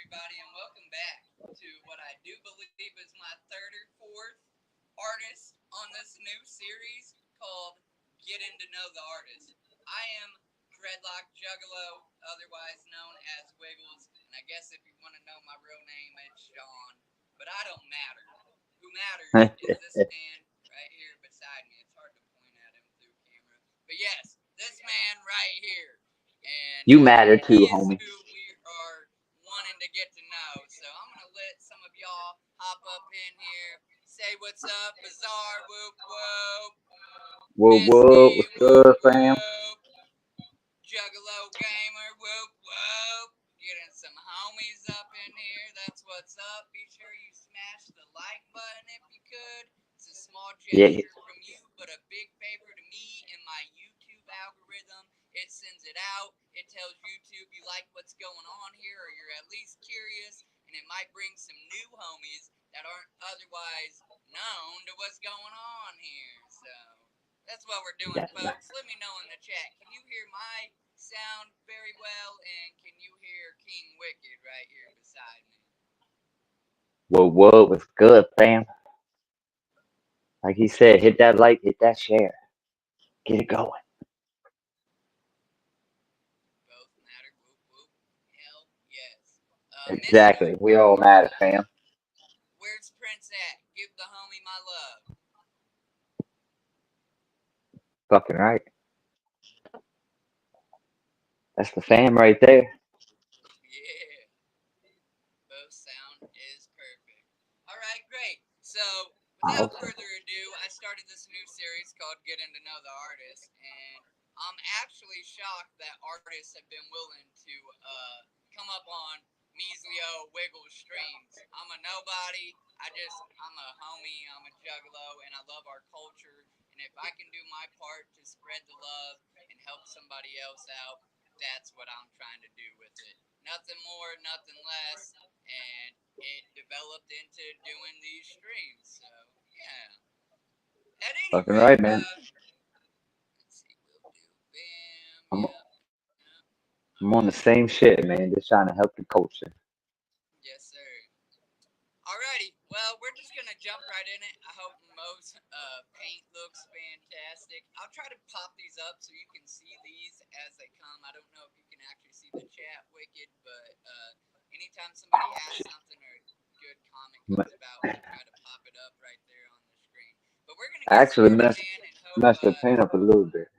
everybody, and welcome back to what I do believe is my third or fourth artist on this new series called Getting to Know the Artist. I am Dreadlockjuggalo, otherwise known as Wiggles, and I guess if you want to know my real name, it's Sean, but I don't matter. Who matters is this man right here beside me. It's hard to point at him through camera, but yes, this man right here. And You matter too, he is homie. who we are wanting to get to know. So I'm gonna let some of y'all hop up in here, say what's up, Bazaar, whoop whoop, Whoa, whoa, Misty, what's whoop good, fam? whoop, Juggalo Gamer, whoop whoop. Getting some homies up in here. That's what's up. Be sure you smash the like button if you could. It's a small Yeah, gesture from you, but a big favor to me and my YouTube algorithm. It sends it out. It tells YouTube you like what's going on here, or you're at least curious, and it might bring some new homies that aren't otherwise known to what's going on here. So that's what we're doing, yeah. folks. Let me know in the chat. Can you hear my sound very well? And can you hear King Wicked right here beside me? Whoa, whoa, what's good, fam? Like he said, hit that like, hit that share, get it going. Both matter. Whoop whoop. Hell yes. Exactly. Misty, We all matter, fam. where's Prince at? Give the homie my love. Fucking right. That's the fam right there. Yeah. Both sound is perfect. All right, great. So, without Awesome. further ado, I started this new series called Getting to Know the Artist, and I'm actually shocked that artists have been willing to come up on measly old wiggle streams. I'm a nobody. I'm a homie. I'm a juggalo, and I love our culture. And if I can do my part to spread the love and help somebody else out, that's what I'm trying to do with it. Nothing more, nothing less, and it developed into doing these streams. So yeah. At any Fucking rate, right, man. let's see, we'll do bam, I'm, yep, yep. All I'm on the right, same shit, man. Just trying to help the culture. yes sir. Alrighty, well we're just gonna jump right in it. I hope most paint looks fantastic. I'll try to pop these up so you can see these as they come. I don't know if you can actually see the chat, Wicked, but anytime somebody asks something or a good comment M- comes about, I try to pop it up right there on the screen. But we're gonna I get actually started, man, and hope messed the paint up a little bit.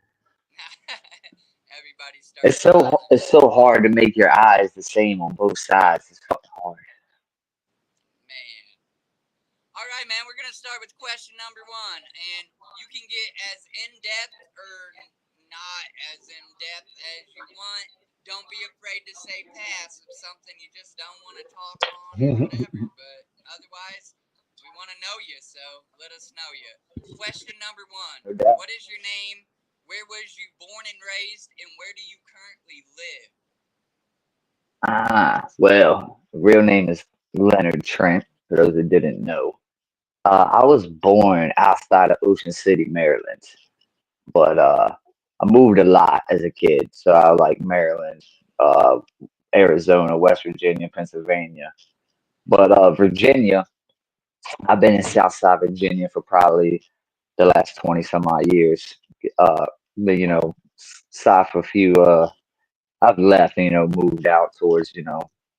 everybody starts smiling. It's so hard to make your eyes the same on both sides. It's fucking hard. Man. All right, man. We're gonna start with question number one, and you can get as in depth or not as in depth as you want. Don't be afraid to say pass if something you just don't want to talk on or whatever. But otherwise, we want to know you, so let us know you. Question number one: No doubt. what is your name? Where was you born and raised, and where do you currently live? Well, real name is Leonard Trent, for those that didn't know. I was born outside of Ocean City, Maryland, but I moved a lot as a kid. So I like Maryland, uh, Arizona, West Virginia, Pennsylvania. But Virginia, I've been in Southside Virginia for probably the last 20 some odd years. Uh, but, aside for a few, I've left and, moved out towards,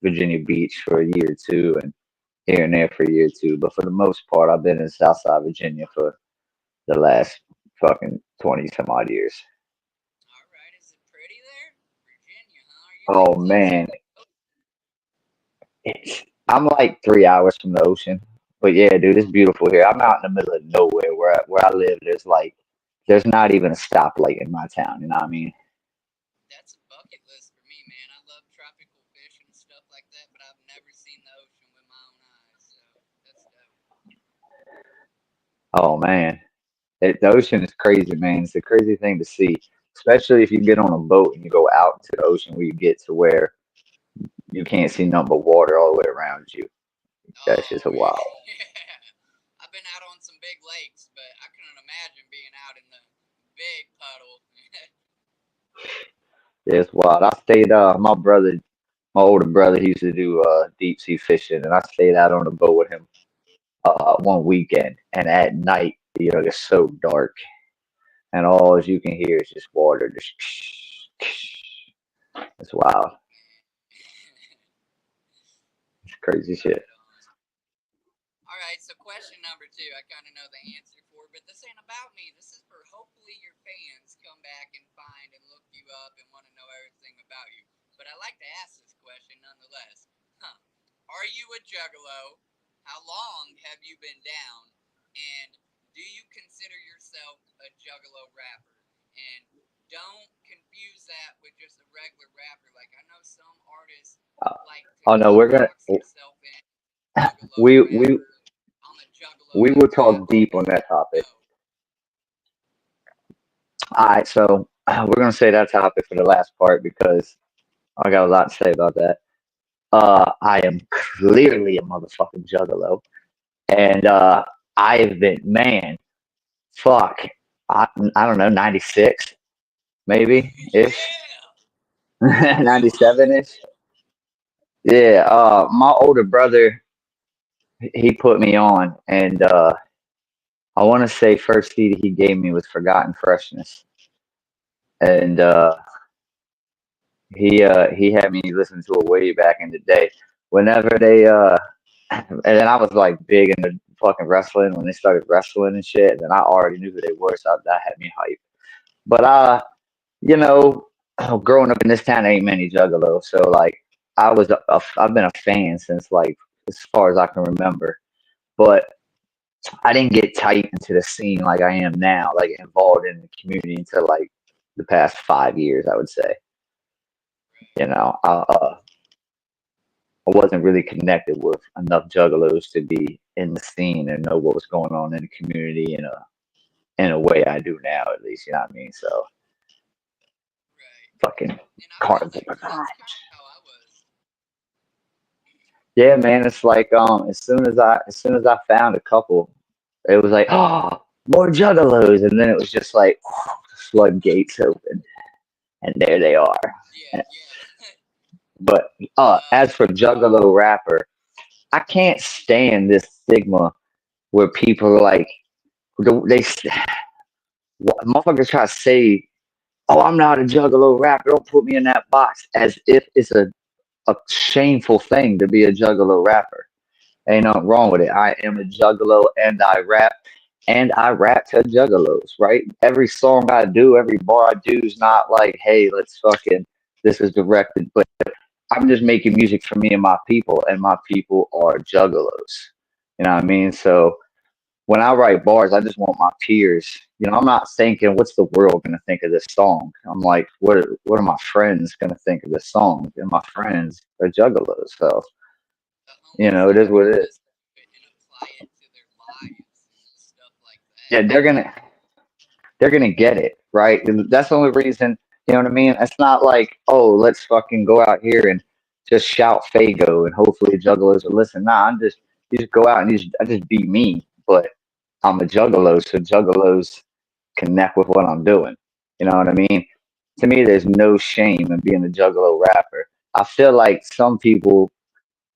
Virginia Beach for a year or two and here and there for a year or two. But for the most part, I've been in Southside Virginia for the last fucking 20 some odd years. All right, is it pretty there, Virginia? Huh? Are you like Oh close to man, the? Oh, I'm like 3 hours from the ocean. But yeah, dude, it's oh beautiful here. I'm out in the middle of nowhere where I live. There's not even a stoplight in my town. You know what I mean? that's a bucket list for me, man. I love tropical fish and stuff like that, but I've never seen the ocean with my own eyes, so that's dope. Oh man, the ocean is crazy, man. It's a crazy thing to see, especially if you get on a boat and you go out to the ocean where you get to where you can't see nothing but water all the way around you. That's just Oh, a wild. yeah. I've been out on some big lakes, but I couldn't imagine being out in the big puddle. Yeah, it's wild. I stayed. My brother. My older brother, he used to do deep sea fishing, and I stayed out on the boat with him one weekend. And at night, it's so dark, and all you can hear is just water. Just it's wild. It's crazy shit. Right on. All right, so question number two, I kind of know the answer for, but this ain't about me. This is for hopefully your fans come back and find and look you up and want to know everything about you. But I like to ask this question nonetheless. Huh. Are you a juggalo? How long have you been down? And do you consider yourself a juggalo rapper? And don't confuse that with just a regular rapper. Like I know some artists like to Oh no, box themselves in juggalo we rapper. I'm a juggalo we that will talk raps. deep on that No. topic. All right, so we're gonna say that topic for the last part because I got a lot to say about that. I am clearly a motherfucking juggalo, and I've been man, fuck, I, I don't know, 96 maybe ish, Yeah. That's real 97 hustler. ish. Yeah, my older brother, he put me on, and I want to say first CD he gave me was Forgotten Freshness, and he had me listen to it way back in the day. Whenever they and then I was like big into fucking wrestling when they started wrestling and shit, and I already knew who they were, so that had me hyped. But you know, growing up in this town, there ain't many juggalos, so like I've been a fan since like as far as I can remember. But I didn't get tight into the scene like I am now, like involved in the community until like the past 5 years, I would say. Right. You know, I wasn't really connected with enough juggalos to be in the scene and know what was going on in the community in a way I do now, at least. You know what I mean? So Right. fucking And I feel carnival. that because that's kind of how I was. Yeah, man. It's like as soon as I found a couple, it was like more juggalos, and then it was just like floodgates open, and there they are. Yeah. But as for juggalo rapper, I can't stand this stigma where people are like they motherfuckers try to say, "Oh, I'm not a juggalo rapper. Don't put me in that box," as if it's a shameful thing to be a juggalo rapper. Ain't nothing wrong with it. I am a juggalo and I rap to juggalos, right? Every song I do, every bar I do is not like, hey, let's fucking this is directed, but I'm just making music for me and my people are juggalos. You know what I mean? So when I write bars, I just want my peers. I'm not thinking, what's the world gonna think of this song? I'm like, what are my friends gonna think of this song? And my friends are juggalos, so The it is homicide what can it is. listen to it and apply it to their lives and stuff like Yeah, that. they're gonna get it, right? And that's the only reason, you know what I mean? It's not like, oh, let's fucking go out here and just shout Fago and hopefully juggalos will listen. Nah, you just go out and I just be me, but I'm a juggalo, so juggalos connect with what I'm doing. You know what I mean? To me, there's no shame in being a juggalo rapper. I feel like some people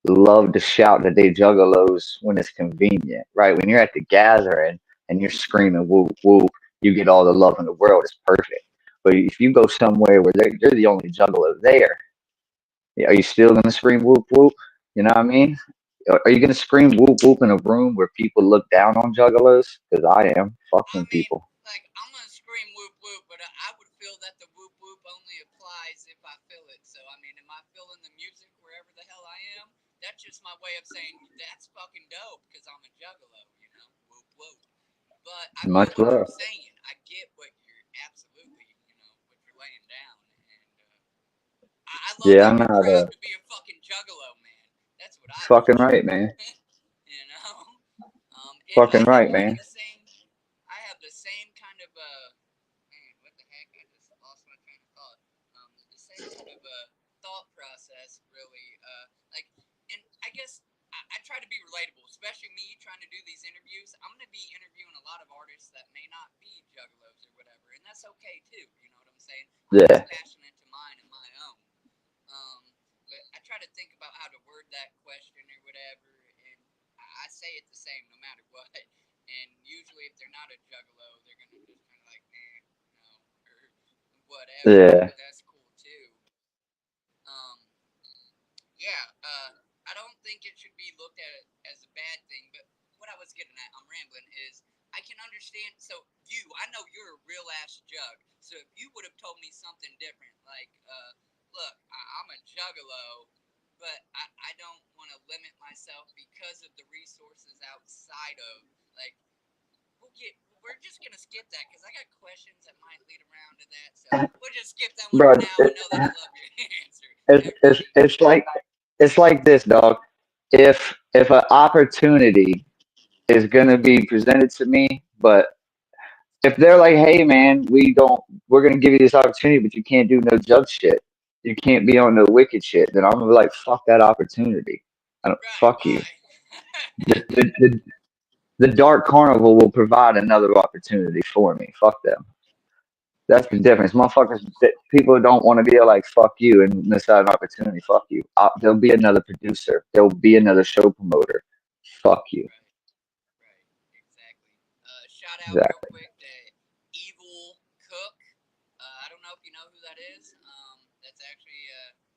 love to shout that they juggalos when it's convenient, right? When you're at the gathering and you're screaming whoop whoop, you get all the love in the world. It's perfect. But if you go somewhere where they're the only juggalo there, are you still gonna scream whoop whoop? You know what I mean? Are you gonna scream whoop whoop in a room where people look down on juggalos? Because I am. Fuck I them mean, people. like, I'm gonna scream whoop whoop, but I would feel that the whoop whoop only applies if I feel it. So, I mean, am I feeling the music wherever the hell I am? That's just my way of saying that's fucking dope because I'm a juggalo, you know? Whoop whoop. But I feel Much what love. you're saying. I get what you're absolutely, what you're laying down. And I love Yeah, that I'm you're not proud to be a fucking juggalo, man. That's what I fucking love. right, man. you know? And Fucking I have right, kind of man. the same. I have the same kind of man, what the heck? I just lost my train of thought. The same kind of thought process, really. Like, and I guess I try to be relatable, especially me trying to do these interviews. I'm going to be interviewing a lot of artists that may not be juggalos or whatever, and that's okay too. You know what I'm saying? I'm just Yeah. passionate to mine and my own. Um, but I try say it the same no matter what. And usually, if they're not a juggalo, they're gonna just kind of like, no, or whatever. Yeah. But that's cool too. Um, yeah, I don't think it should be looked at as a bad thing. But what I was getting at, I'm rambling, is I can understand. So I know you're a real ass jug. So if you would have told me something different, like, look, I'm a juggalo, but I don't want to limit myself because of the resources outside of, like, we're just gonna skip that because I got questions that might lead around to that. So we'll just skip that one Bro, for now. I know that I love your answer. it's, I it's, appreciate it. it's like it's like this, dog. If an opportunity is gonna be presented to me, but if they're like, hey man, we're gonna give you this opportunity, but you can't do no jug shit. You can't be on no wicked shit. Then I'm gonna be like, fuck that opportunity. I don't Right, fuck you. bye. The, the, the, the Dark Carnival will provide another opportunity for me. Fuck them. That's the Right, so difference. Motherfuckers, people don't want to be like, fuck you and miss out on opportunity. Fuck you. There'll be another producer. There'll be another show promoter. Fuck you. right, right, exactly. Shout out real Exactly. quick to Evil Cook. I don't know if you know who that is. That's actually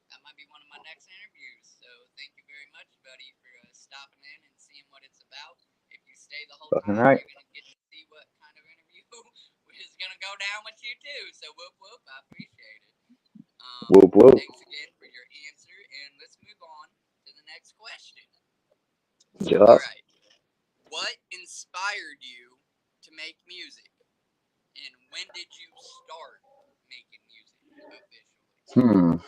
that might be one of my next interviews. So thank you very much, buddy, for stopping in and seeing what it's about. If you stay the whole Fucking time, right. you're gonna get to see what kind of interview is gonna go down with you too. So whoop whoop, I appreciate it. Whoop whoop. Thanks again for your answer, and let's move on to the next question. All Just. right, what inspired you to make music, and when did you start making music officially? Hmm.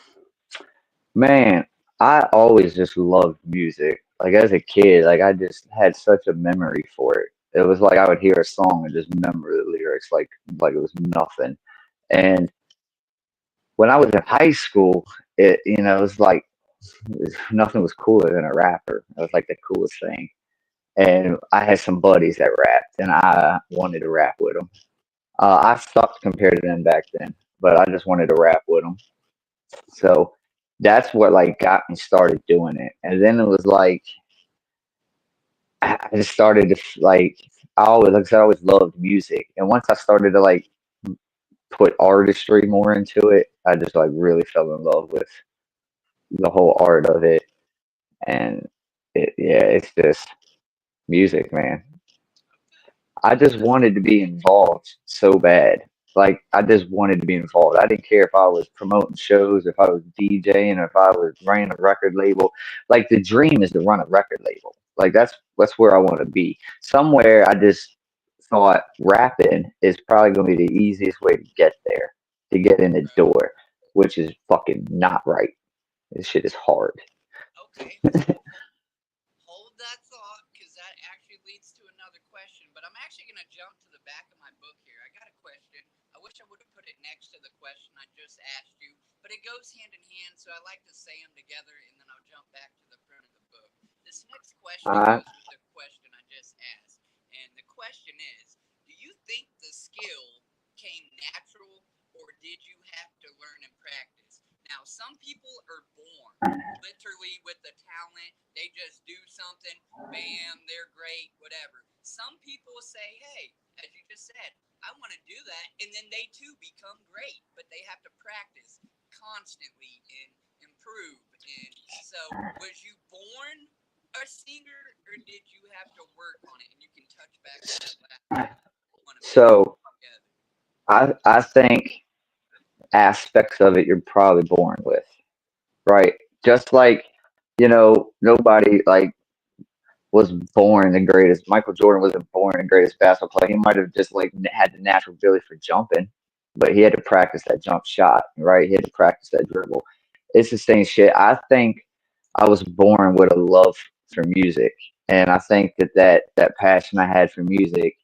Man, I always just loved music. Like as a kid, like I just had such a memory for it. It was like I would hear a song and just remember the lyrics like it was nothing. And when I was in high school, it was like nothing was cooler than a rapper. It was like the coolest thing. And I had some buddies that rapped, and I wanted to rap with them. I sucked compared to them back then, but I just wanted to rap with them. So that's what like got me started doing it. And then it was like I just started to like I always like I said, I always loved music. And once I started to like put artistry more into it, I just like really fell in love with the whole art of it. And yeah, it's just music, man. Okay, I just that's wanted to be involved so bad. Like I just wanted to be involved. I didn't care if I was promoting shows, if I was DJing, if I was running a record label. Like the dream is to run a record label. Like that's where I want to be. Somewhere I just thought rapping is probably going to be the easiest way to get there, to get in the right. door, which is fucking not right. This shit is hard. Okay, hold that thought because that actually leads to another question. But I'm actually going to jump to the back of my book here. I got a question. I wish I would have put it next to the question I just asked you, but it goes hand in hand, so I like to say them together and then I'll jump back to the front of the book. This next All question right. goes with the question I just asked. And the question is, do you think the skill came natural or did you have to learn and practice? Now, some people are born literally with the talent. They just do something, bam, they're great, whatever. Some people say, hey, as you just said, I want to do that, and then they too become great, but they have to practice constantly and improve. And so, was you born a singer, or did you have to work on it? And you can touch back on that last one and mix it So together. I think aspects of it you're probably born with, right? Just like, nobody like was born the greatest. Michael Jordan wasn't born the greatest basketball player. He might have just like had the natural ability for jumping, but he had to practice that jump shot, right? He had to practice that dribble. It's the same shit. I think I was born with a love for music, and I think that passion I had for music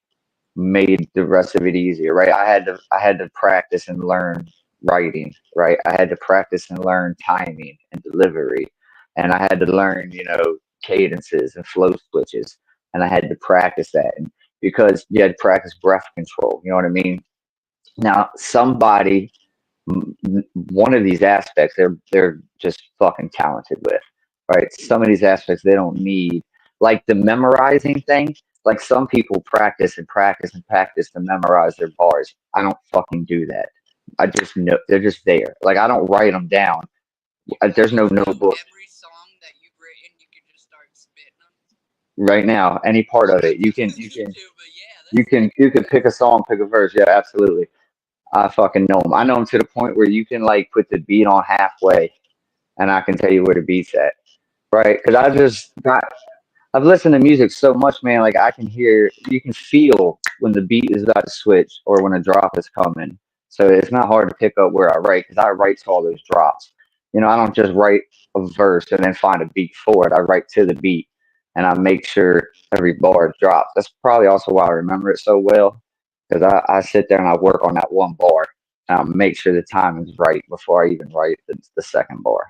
made the rest of it easier, right? I had to practice and learn writing, right? I had to practice and learn timing and delivery, and I had to learn, cadences and flow switches, and I had to practice that, and because you had to practice breath control, you know what I mean? Now, one of these aspects, they're just fucking talented with, right? Some of these aspects they don't need Like the memorizing thing, like some people practice and practice and practice to memorize their bars. I don't fucking do that. I just know they're just there. Like I don't write them down. You want There's me no to know notebook every song that you've written? You can just start spitting them. right now. Any part I'm of not it, gonna listen to, but yeah, that's you can pick a song, pick a verse. Yeah, absolutely. I fucking know them. I know them to the point where you can like put the beat on halfway, and I can tell you where the beat's at. Right? Because I yeah. just got I've listened to music so much, man. Like I can hear, you can feel when the beat is about to switch or when a drop is coming. So it's not hard to pick up where I write because I write to all those drops. You know, I don't just write a verse and then find a beat for it. I write to the beat and I make sure every bar drops. That's probably also why I remember it so well because I sit there and I work on that one bar and I make sure the timing's right before I even write the second bar.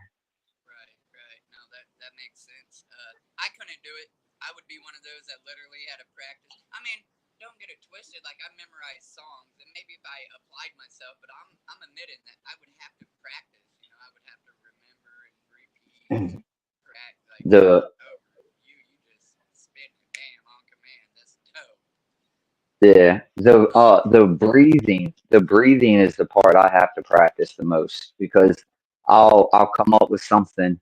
Right, right. No, that makes sense. I couldn't do it. I would be one of those that literally had to practice. I mean, don't get it twisted. Like I memorized songs, and maybe if I applied myself, but I'm admitting that I would have to practice. You know, I would have to remember and repeat and practice like over The and over. You just spit and bam on command. That's dope. Yeah, Um, the breathing is the part I have to practice the most because I'll come up with something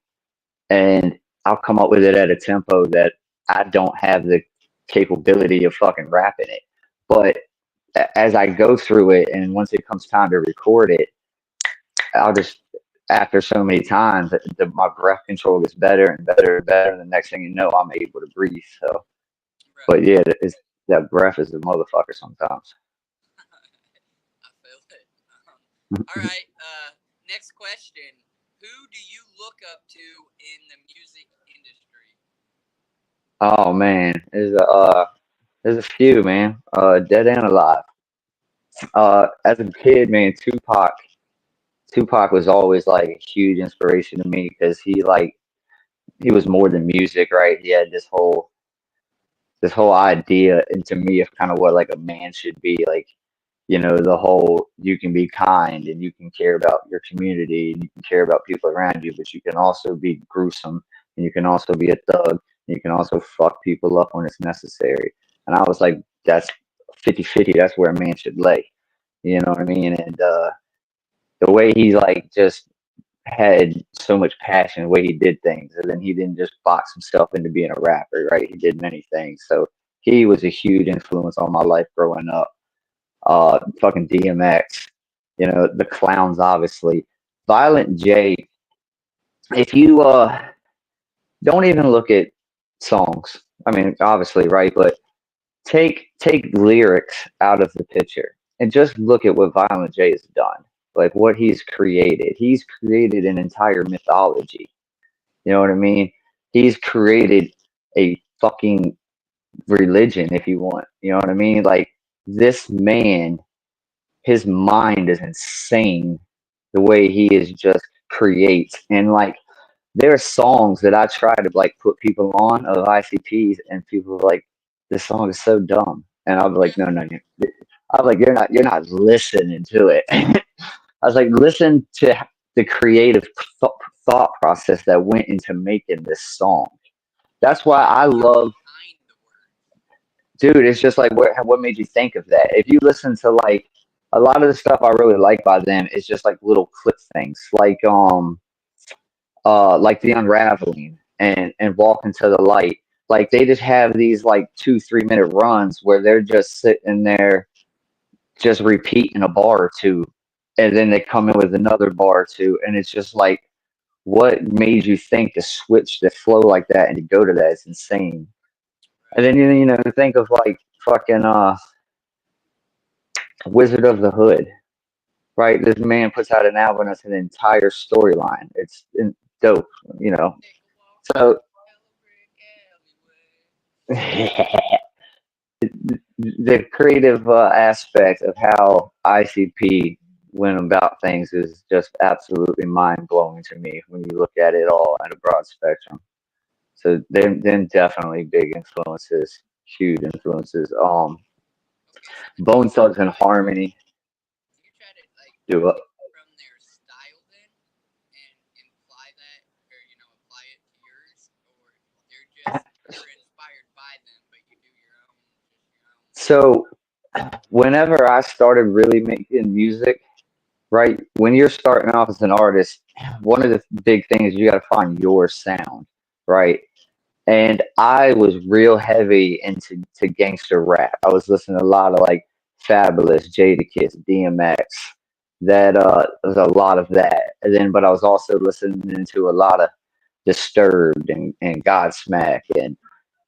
and I'll come up with it at a tempo that I don't have the capability of fucking rapping it. But as I go through it and once it comes time to record it, I'll just after so many times my breath control gets better and better and better and the next thing you know I'm able to breathe. So, but right. yeah, that breath is a motherfucker sometimes. I feel it. All right. Next question. Who do you look up to in the music industry? Oh man, there's a few, man. Dead and alive. As a kid, man, Tupac was always like a huge inspiration to me because he was more than music, right? He had this whole idea into me of kind of what like a man should be, like the whole you can be kind and you can care about your community and you can care about people around you, but you can also be gruesome and you can also be a thug and you can also fuck people up when it's necessary. And I was like, that's 50-50. That's where a man should lay. You know what I mean? And the way he like just had so much passion, the way he did things, and then he didn't just box himself into being a rapper, right? He did many things. So he was a huge influence on my life growing up. Fucking DMX, the clowns, obviously. Violent J, if you don't even look at songs, I mean, obviously, right? But take lyrics out of the picture and just look at what Violent J has done, like what he's created. He's created an entire mythology. You know what I mean? He's created a fucking religion, if you want. You know what I mean? Like this man, his mind is insane the way he is just creates and like there are songs that I try to like put people on of ICPs and people are like this song is so dumb and I'll be like no I'm like you're not listening to it. I was like listen to the creative th- thought process that went into making this song. That's The why I idea love, behind the words. dude, it's just like what made you think of that? If you listen to like a lot of the stuff I really like by them is just like little clip things, like the unraveling and walk into the light. Like they just have these like 2-3 minute runs where they're just sitting there just repeating a bar or two, and then they come in with another bar or two, and it's just like what made you think to switch the flow like that and to go to that? It's insane. And Right. then think of like fucking Wizard of the Hood, right? This man puts out an album that's an entire storyline. It's dope, you know. Take a walk So down the yellow brick alleyway. the creative aspect of how ICP went about things is just absolutely mind blowing to me when you look at it all at a broad spectrum. So they're definitely big influences, huge influences. Okay, so can Bone Thugs and Harmony. you try to like Do take from their style then and imply that or apply it to yours, or they're just you're So whenever I started really making music, right, when you're starting off as an artist, one of the big things you got to find your sound, right? And I was real heavy into gangster rap. I was listening to a lot of like Fabulous, Jadakiss, DMX. That was a lot of that. And then, but I was also listening to a lot of Disturbed and Godsmack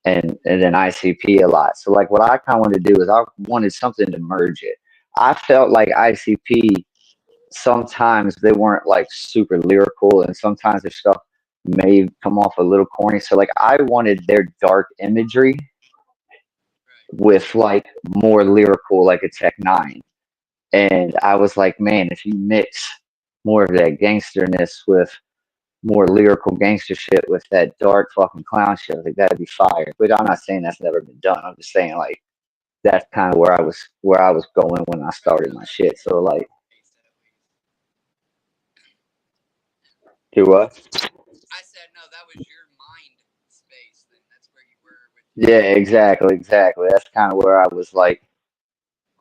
and then ICP a lot. So like what I kind of wanted to do is I wanted something to merge it. I felt like ICP sometimes they weren't like super lyrical and sometimes their stuff may come off a little corny. So like I wanted their dark imagery Right. with like more lyrical like a Tech Nine. And I was like, man, if you mix more of that gangsterness with more lyrical gangster shit with that dark fucking clown shit, like that'd be fire. But I'm not saying that's never been done. I'm just saying like that's kind of where I was going when I Right. started No, my that was shit. So like space at least. do what? I said no, that was your mind space. Then that's where you were with your Yeah, thought process. exactly, exactly. That's kind of where I was like,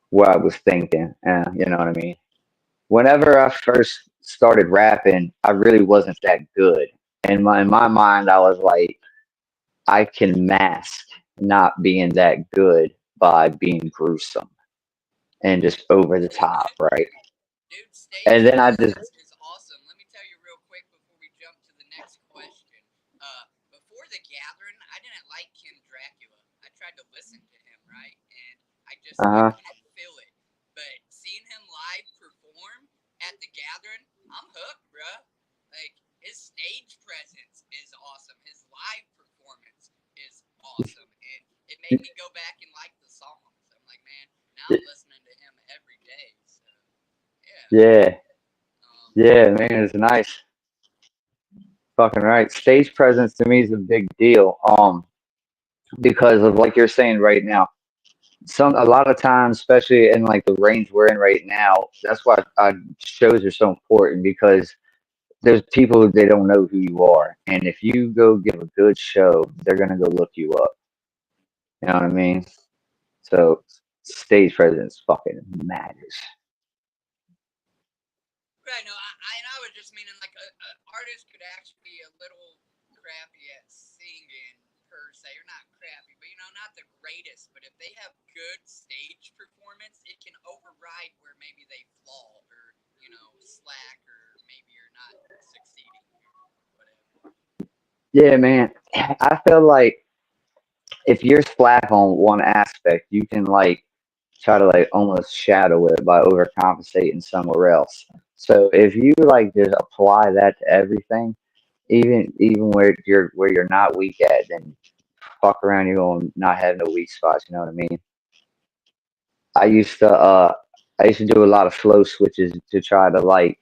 where I was thinking. You know what I mean? Whenever I first started rapping, I really wasn't that good. And in my mind, I was like, I can mask not being that good by being gruesome and just over the top, right? Dude, stage And then I just, presence is awesome. Let me tell you real quick before we jump to the next question. Before the gathering, I didn't like King Dracula. I tried to listen to him, right? And I uh, couldn't feel it. But seeing him live perform at the gathering, I'm hooked, bruh. Like his stage presence is awesome. His live performance is awesome. And it made me go back and like the songs. I'm like, man, now I'm listening to him every day. So yeah. yeah, Um, yeah, man, it's nice. Fucking right. Stage presence to me is a big deal. Because of like you're saying right now, some a lot of times, especially in like the range we're in right now, that's why shows are so important because there's people who they don't know who you are, and if you go give a good show, they're gonna go look you up. You know what I mean? So stage presence fucking matters. right. No, I was just meaning like a artist could actually be a little crappy at singing per se, or not crappy, but not the greatest. But if they have good stage performance, it can override where maybe they flaw or slack or maybe you're not succeeding or whatever. Yeah, man. I feel like if you're slack on one aspect, you can like try to like almost shadow it by overcompensating somewhere else. So if you like just apply that to everything, even where you're not weak at, then fuck around, you're gonna not have no weak spots. You know what I mean? I used to uh I used to do a lot of flow switches to try to like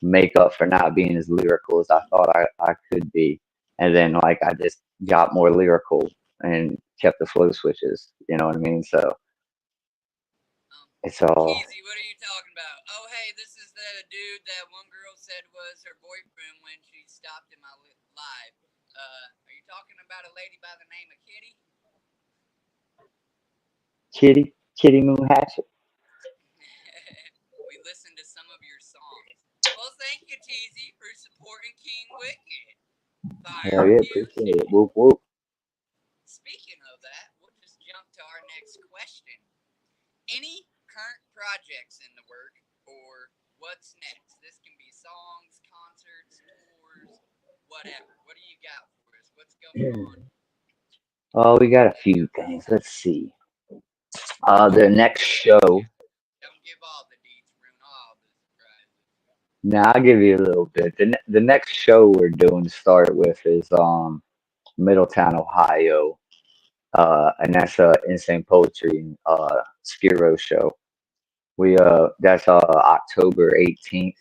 make up for not being as lyrical as I thought I could be. And then like I just got more lyrical and kept the flow switches. You know what I mean? So Um, it's all Keezy, what are you talking about? Oh, hey, this is the dude that one girl said was her boyfriend when she stopped in my live. Are you talking about a lady by the name of Kitty? kitty moon hatchet. We listened to some of your songs. Well, thank you, Teasy, for supporting King Wicked. Hell Fire yeah, appreciate it. music. Whoop whoop. Speaking of that, we'll just jump to our next question. Any current projects in the work, or what's next? This can be songs, concerts, tours, whatever. What do you got for us? What's going on? Oh, we got a few things. Let's see. Don't The give next all the show. juice. Don't give all the deets. Ruin all the surprises. Now I'll give you a little bit. The next show we're doing to start with is Middletown, Ohio, and that's Insane Poetry and Skiro show. We that's October 18th,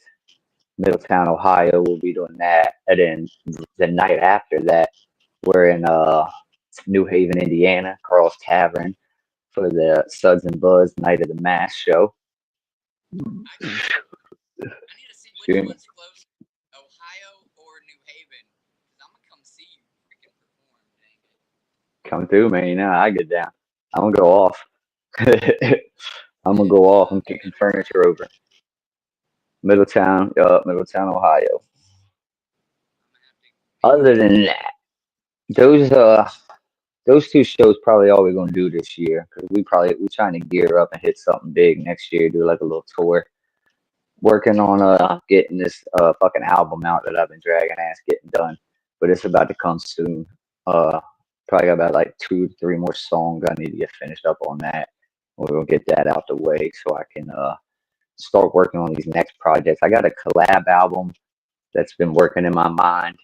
Middletown, Ohio. We'll be doing that, and then the night after that, we're in New Haven, Indiana, Carl's Tavern for the Suds and Buzz Night of the Mass show. I can't wait. I need to see which Excuse me. one's closer, Ohio or New Haven, because I'm gonna come see you freaking perform. Dang it. Come through, man. You know I get down. I'm gonna go off. I'm gonna go off. I'm kicking furniture over. Middletown, Ohio. I'm gonna have to maybe Other check than that. that, those those two shows probably all we're gonna do this year because we trying to gear up and hit something big next year. Do like a little tour. Working on getting this fucking album out that I've been dragging ass getting done, but it's about to come soon. Uh, Probably got about like 2 3 more songs I need to get finished up on that. We're gonna get that out the way so I can start working on these next projects. I got a collab album that's been working in my mind.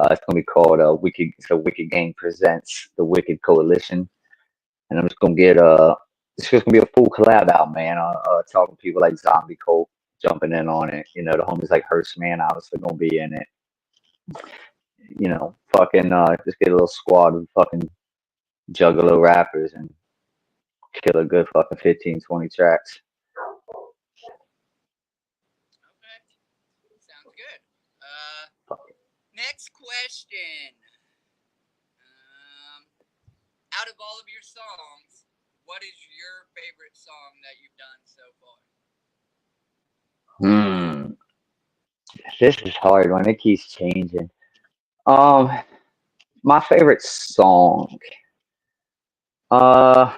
It's gonna be called Wicked. So Wicked Gang presents the Wicked Coalition, and I'm just gonna get it's just gonna be a full collab album, man. Talking to people like Zombie Cult jumping in on it. You know, the homies like Hearst Man obviously gonna be in it. You know, fucking just get a little squad of fucking Juggalo rappers and kill a good fucking 15 20 tracks. Okay, sounds good. Next question. Um, Out of all of your songs, what is your favorite song that you've done so far? Hmm, this is hard when it keeps changing. Um, my favorite song. Uh,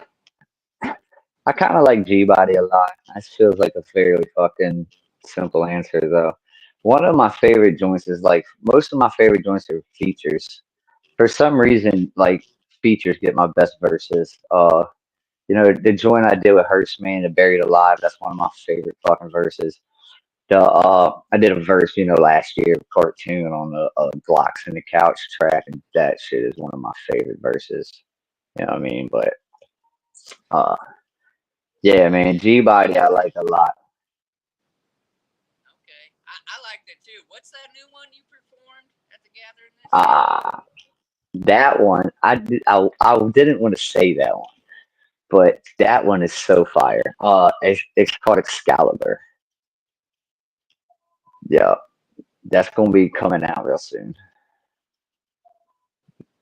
I kind of like G Body a lot. That feels like a fairly fucking simple answer though. One of my favorite joints is like most of my favorite joints are features. For some reason, like features get my best verses. You know, the joint I did with Hearst Man, the Buried Alive, that's one of my favorite fucking verses. The I did a verse, you know, last year, cartoon on the Glocks in the Couch track, and that shit is one of my favorite verses. You know what I mean? But uh, yeah, man, G Body I like a lot. Okay, I liked it too. What's that new one you performed at the gathering this year? Ah, that one I didn't want to say that one, but that one is so fire. It's called Excalibur. Yeah, that's gonna be coming out real soon.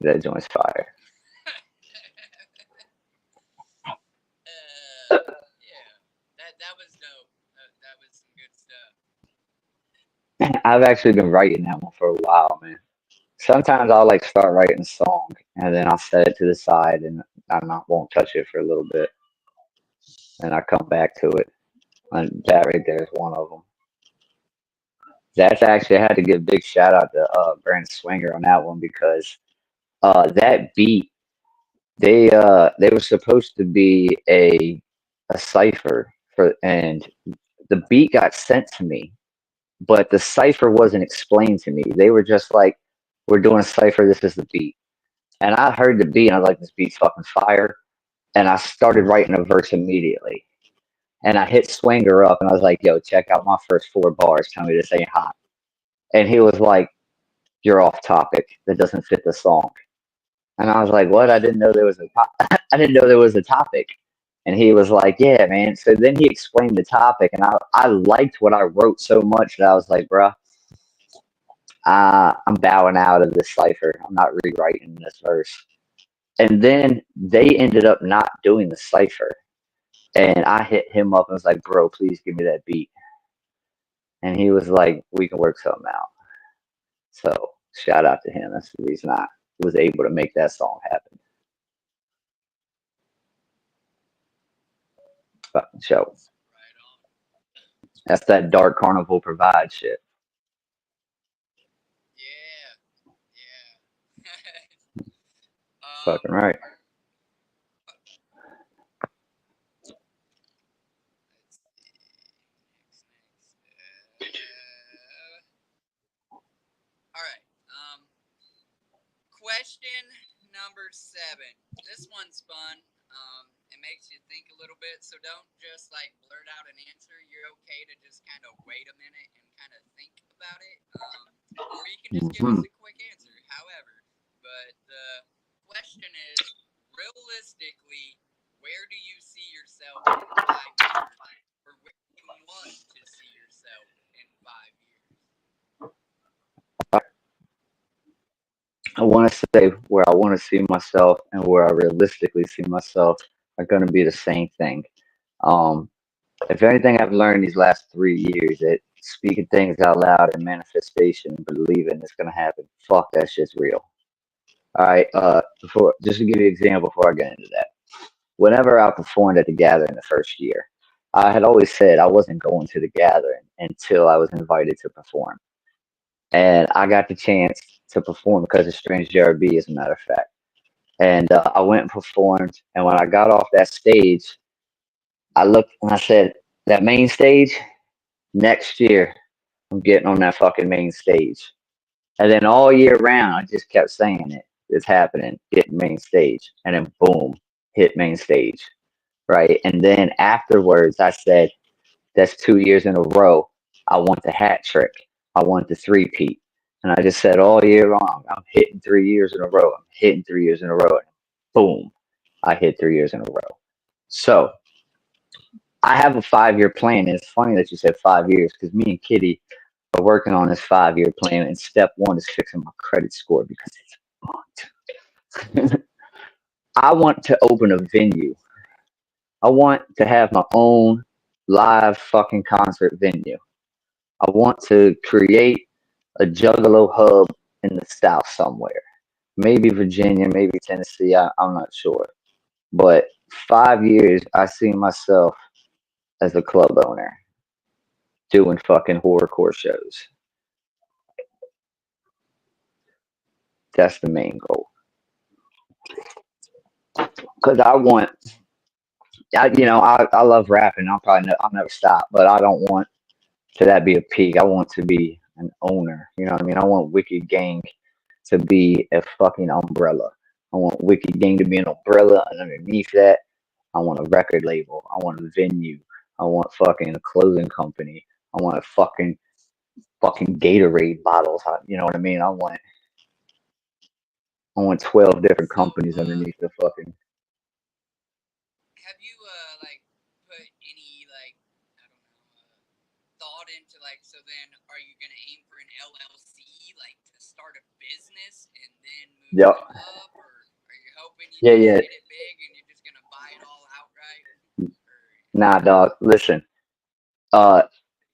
That joint's fire. Yeah, that was dope. That was some good stuff. I've actually been writing that one for a while, man. Sometimes I'll like start writing a song and then I'll set it to the side and I not won't touch it for a little bit and I come back to it. And that right there is one of them. That's actually I had to give a big shout out to Brandon Swinger on that one because that beat they were supposed to be a cipher for and the beat got sent to me, but the cipher wasn't explained to me. They were just like, "We're doing a cipher. This is the beat." And I heard the beat, and I was like, "This beat's fucking fire." And I started writing a verse immediately. And I hit Swinger up, and I was like, "Yo, check out my first 4 bars. Tell me this ain't hot." And he was like, "You're off topic. That doesn't fit the song." And I was like, "What? I didn't know there was a I didn't know there was a topic." And he was like, "Yeah, man." So then he explained the topic, and I liked what I wrote so much that I was like, "Bruh, I'm bowing out of this cipher. I'm not rewriting this verse." And then they ended up not doing the cipher. And I hit him up and was like, "Bro, please give me that beat." And he was like, "We can work something out." So shout out to him. That's the reason I was able to make that song happen. Fucking show. Right on. That's that Dark Carnival provide shit. Yeah, yeah. Fucking right. Let's see. All right. Question number 7. This one's fun. It makes you think a little bit, so don't just like blurt out an answer. You're okay to just kind of wait a minute and kind of think about it, or you can just give us Mhm. a quick answer. However, but the question is realistically, where do you see yourself in 5 years, or where do you want to see yourself in 5 years? I want to say where I want to see myself and where I realistically see myself. are going to be the same thing. Um, if anything I've learned these last 3 years, that speaking things out loud and manifestation and believing it's going to happen, fuck, that shit's real. All right. Before, just to give you an example before I get into that, whenever I performed at the gathering the first year, I had always said I wasn't going to the gathering until I was invited to perform. And I got the chance to perform because of Strange JRB, as a matter of fact. And I went and performed. And when I got off that stage, I looked and I said, that main stage, next year, I'm getting on that fucking main stage. And then all year round, I just kept saying it. It's happening, getting main stage. And then boom, hit main stage. Right. And then afterwards, I said, that's 2 years in a row. I want the hat trick. I want the three-peat. And I just said all year long, I'm hitting 3 years in a row. I'm hitting 3 years in a row. And boom, I hit 3 years in a row. So I have a 5 year plan. And it's funny that you said 5 years because me and Kitty are working on this 5 year plan. And step one is fixing my credit score because it's fucked. I want to open a venue. I want to have my own live fucking concert venue. I want to create a Juggalo hub in the South somewhere. Maybe Virginia, maybe Tennessee. I'm not sure. But 5 years, I see myself as a club owner doing fucking horrorcore shows. That's the main goal. Because I want, I love rapping. I'll never stop. But I don't want to that be a peak. I want to be an owner. You know what I mean? I want Wicked Gang to be a fucking umbrella. I want Wicked Gang to be an umbrella, and underneath that, I want a record label. I want a venue. I want fucking a clothing company. I want a fucking Gatorade bottles. You know what I mean? I want 12 different So, companies underneath the fucking. have you like put any like I don't know thought into like so then are you gonna aim for an LLC like to start a business and then move Yep. it up or are you hoping you Yeah, just yeah. hit it big and you're just gonna buy it all outright or Nah, dog. Listen. Uh,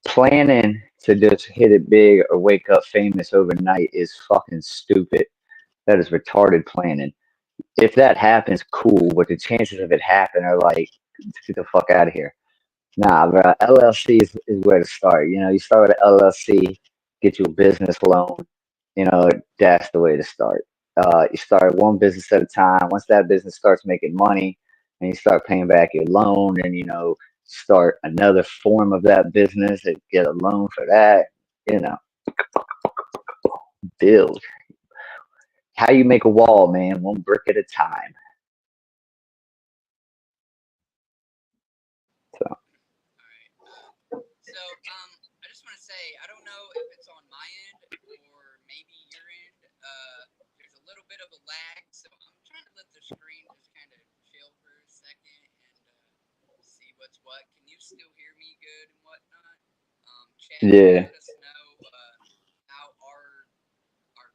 Planning to just hit it big or wake up famous overnight is fucking stupid. That is retarded planning. If that happens, cool. But the chances of it happen are like, get the fuck out of here. Nah, bro. LLC is where to start. You start with an LLC, get you a business loan. That's the way to start. You start one business at a time. Once that business starts making money, and you start paying back your loan, and start another form of that business and get a loan for that. You know, build. How you make a wall, man? One brick at a time. So all right. So, I just want to say I don't know if it's on my end or maybe your end. There's a little bit of a lag, so I'm trying to let the screen just kind of chill for a second and see what's what. Can you still hear me good and whatnot? Chat, can you yeah, let us know how our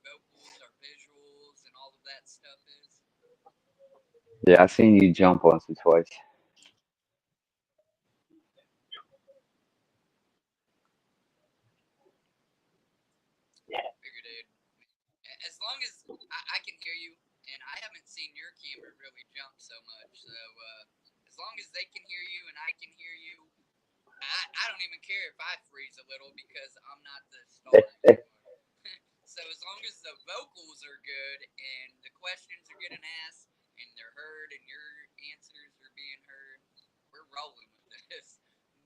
vocals, our visuals, and all of that stuff is? yeah. I seen you jump once or twice. Figured it. As long as I can hear you, and I haven't seen your camera really jump so much. So as long as they can hear you and I can hear you, I don't even care if I freeze a little because I'm not the star anymore. So as long as the vocals are good and the questions are getting asked and they're heard and your answers are being heard, we're rolling with this.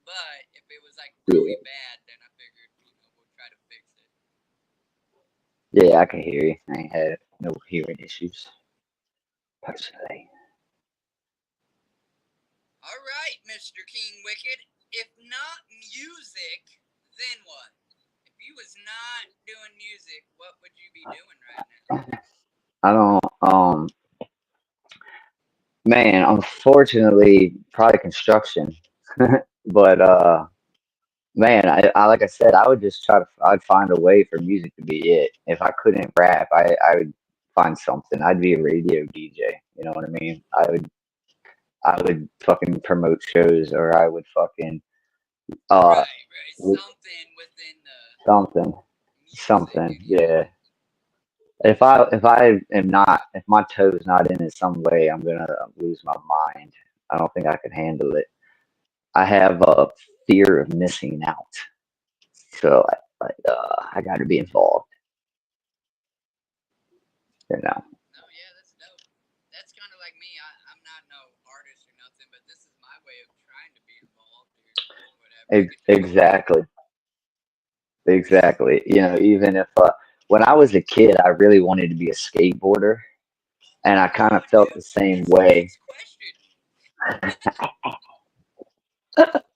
But if it was like really Yeah, bad, then I figured we'll try to fix it. yeah. I can hear you. I ain't had no hearing issues personally. All right, Mr. King Wicked. If not music, then what? If you was not doing music, what would you be doing right now? I don't. Man, unfortunately, probably construction. But man, I like I said, I would just I'd find a way for music to be it. If I couldn't rap, I would find something. I'd be a radio DJ. You know what I mean? I would fucking promote shows, or I would fucking uh Right, right. Something within something, music, something. and Yeah. If I am not, if my toe's not in it some way, I'm gonna lose my mind. I don't think I can handle it. I have a fear of missing out, so I got to be involved. You know. no, yeah, that's dope. That's kind of like me. I'm not no artist or nothing, but this is my way of trying to be involved or whatever. I get to go to. Exactly, exactly. You know, even if when I was a kid, I really wanted to be a skateboarder, and I kind Oh, of felt the dude, same that's the way. next question.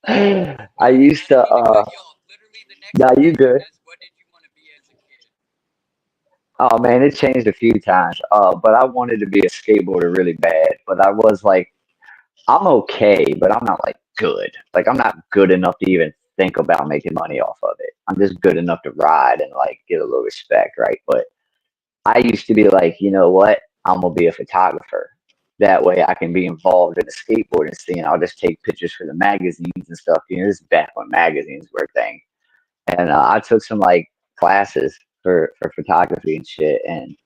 I I used don't to. mean to cut you off. Literally, the next Nah, you question good. is, what did you want to be as a kid? Oh man, it changed a few times. But I wanted to be a skateboarder really bad. But I was like, I'm okay, but I'm not like good. Like I'm not good enough to even think about making money off of it. I'm just good enough to ride and like get a little respect, right? But I used to be like, you know what? I'm gonna be a photographer. That way I can be involved in the skateboarding scene. I'll just take pictures for the magazines and stuff. You know, this is back when magazines were a thing. And I took some like classes for photography and shit, and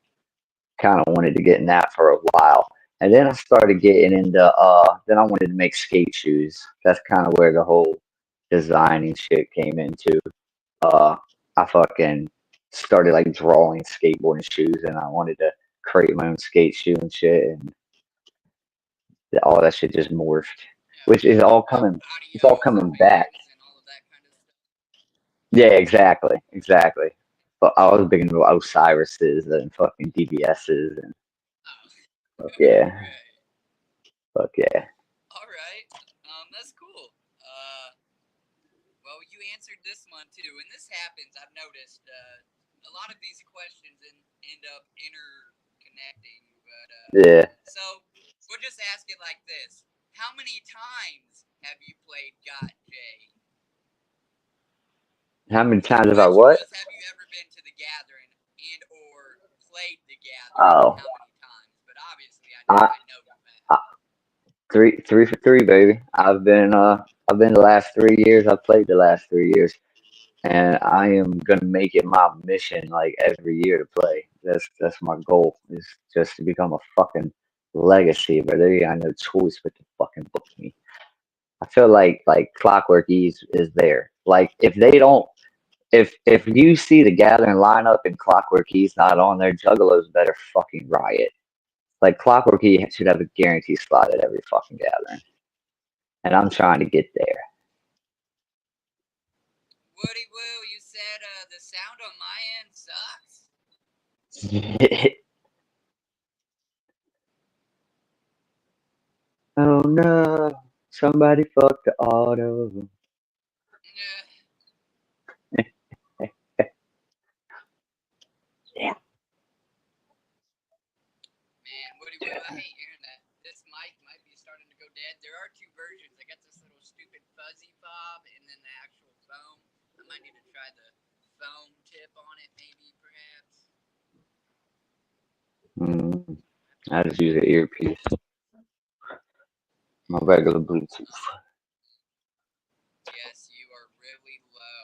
kind of wanted to get in that for a while. And then I started getting into then I wanted to make skate shoes. That's kind of where the whole designing shit came into. Uh I fucking started like drawing skateboarding shoes, and I wanted to create my own skate shoe and shit, and all that shit just morphed. Yeah, Which is all like coming, it's all audio coming back. bands and all of that kind of stuff. Yeah, exactly, exactly. But I was big into Osiris's and fucking DBS's and Oh, fuck yeah, right. fuck yeah. All right. That's cool. Well, you answered this one too, and this happens. I've noticed a lot of these questions end up interconnecting. But Yeah. so we'll just ask it like this: how many times have you played Got J? How many The times have I question what? was, have you ever been to the gathering and or played the gathering, and Oh, how many times? But obviously, I, I know you have. I three for three, baby. I've been the last 3 years. I've played the last 3 years, and I am gonna make it my mission like every year to play. That's my goal is just to become a fucking legacy. But they got no choice but to fucking book me. I feel like Clockwork is there. Like if they don't, if you see the gathering lineup and Clockwork E's not on there, Juggalos better fucking riot. Like Clockwork E should have a guarantee slot at every fucking gathering, and I'm trying to get Woody Woo, you said the sound on my end sucks. there. Oh no, somebody fucked the auto. Yeah. Man, Woody Woo, I hate hearing that. This mic might be starting to go dead. There are two versions. I got this little stupid fuzzy fob and then the actual foam. I might need to try the foam tip on it, maybe, perhaps. Mm, I have to I try just use that. an earpiece, my Yeah. regular Bluetooth. Yes, you are really low.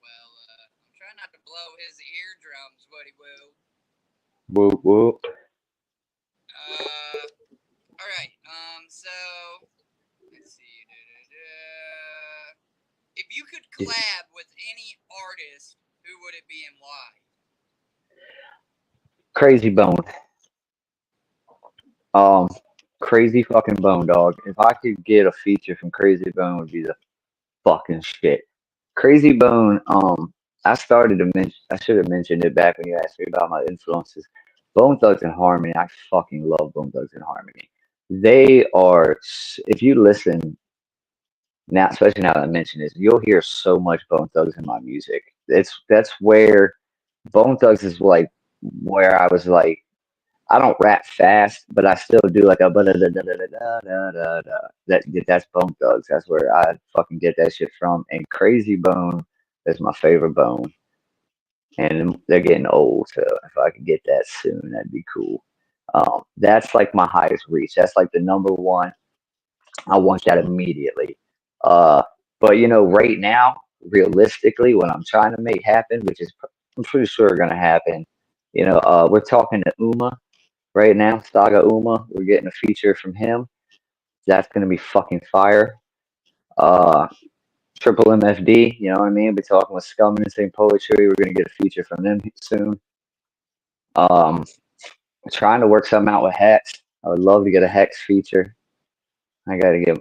Well, I'm trying not to blow his eardrums, Woody Woo. Whoop whoop. Uh, all right. So let's see. Da-da-da. If you could collab with any artist, who would it be and why? Crazy Bone. Um, Crazy fucking Bone, dog. If I could get a feature from Crazy Bone, would be the fucking shit. Crazy Bone. I started to mention. I should have mentioned it back when you asked me about my influences. Bone Thugs and Harmony. I fucking love Bone Thugs and Harmony. They are. If you listen now, especially now that I mention this, you'll hear so much Bone Thugs in my music. That's where Bone Thugs is like where I was like I don't rap fast, but I still do like a that's Bone Thugs. That's where I fucking get that shit from. And Crazy Bone is my favorite bone, and they're getting old, so if I could get that soon, that'd be cool. That's like my highest reach. That's like the number one. I want that immediately. Uh, but right now, realistically, what I'm trying to make happen, which is I'm pretty sure gonna happen. We're talking to Uma right now, Saga Uma. We're getting a feature from him. That's gonna be fucking fire. Uh, Triple MFD, you know what I mean? We're talking with Scum and Sing Poetry. We're gonna get a feature from them soon. Um, Trying to work something out with Hex. I would love to get a Hex feature. I gotta get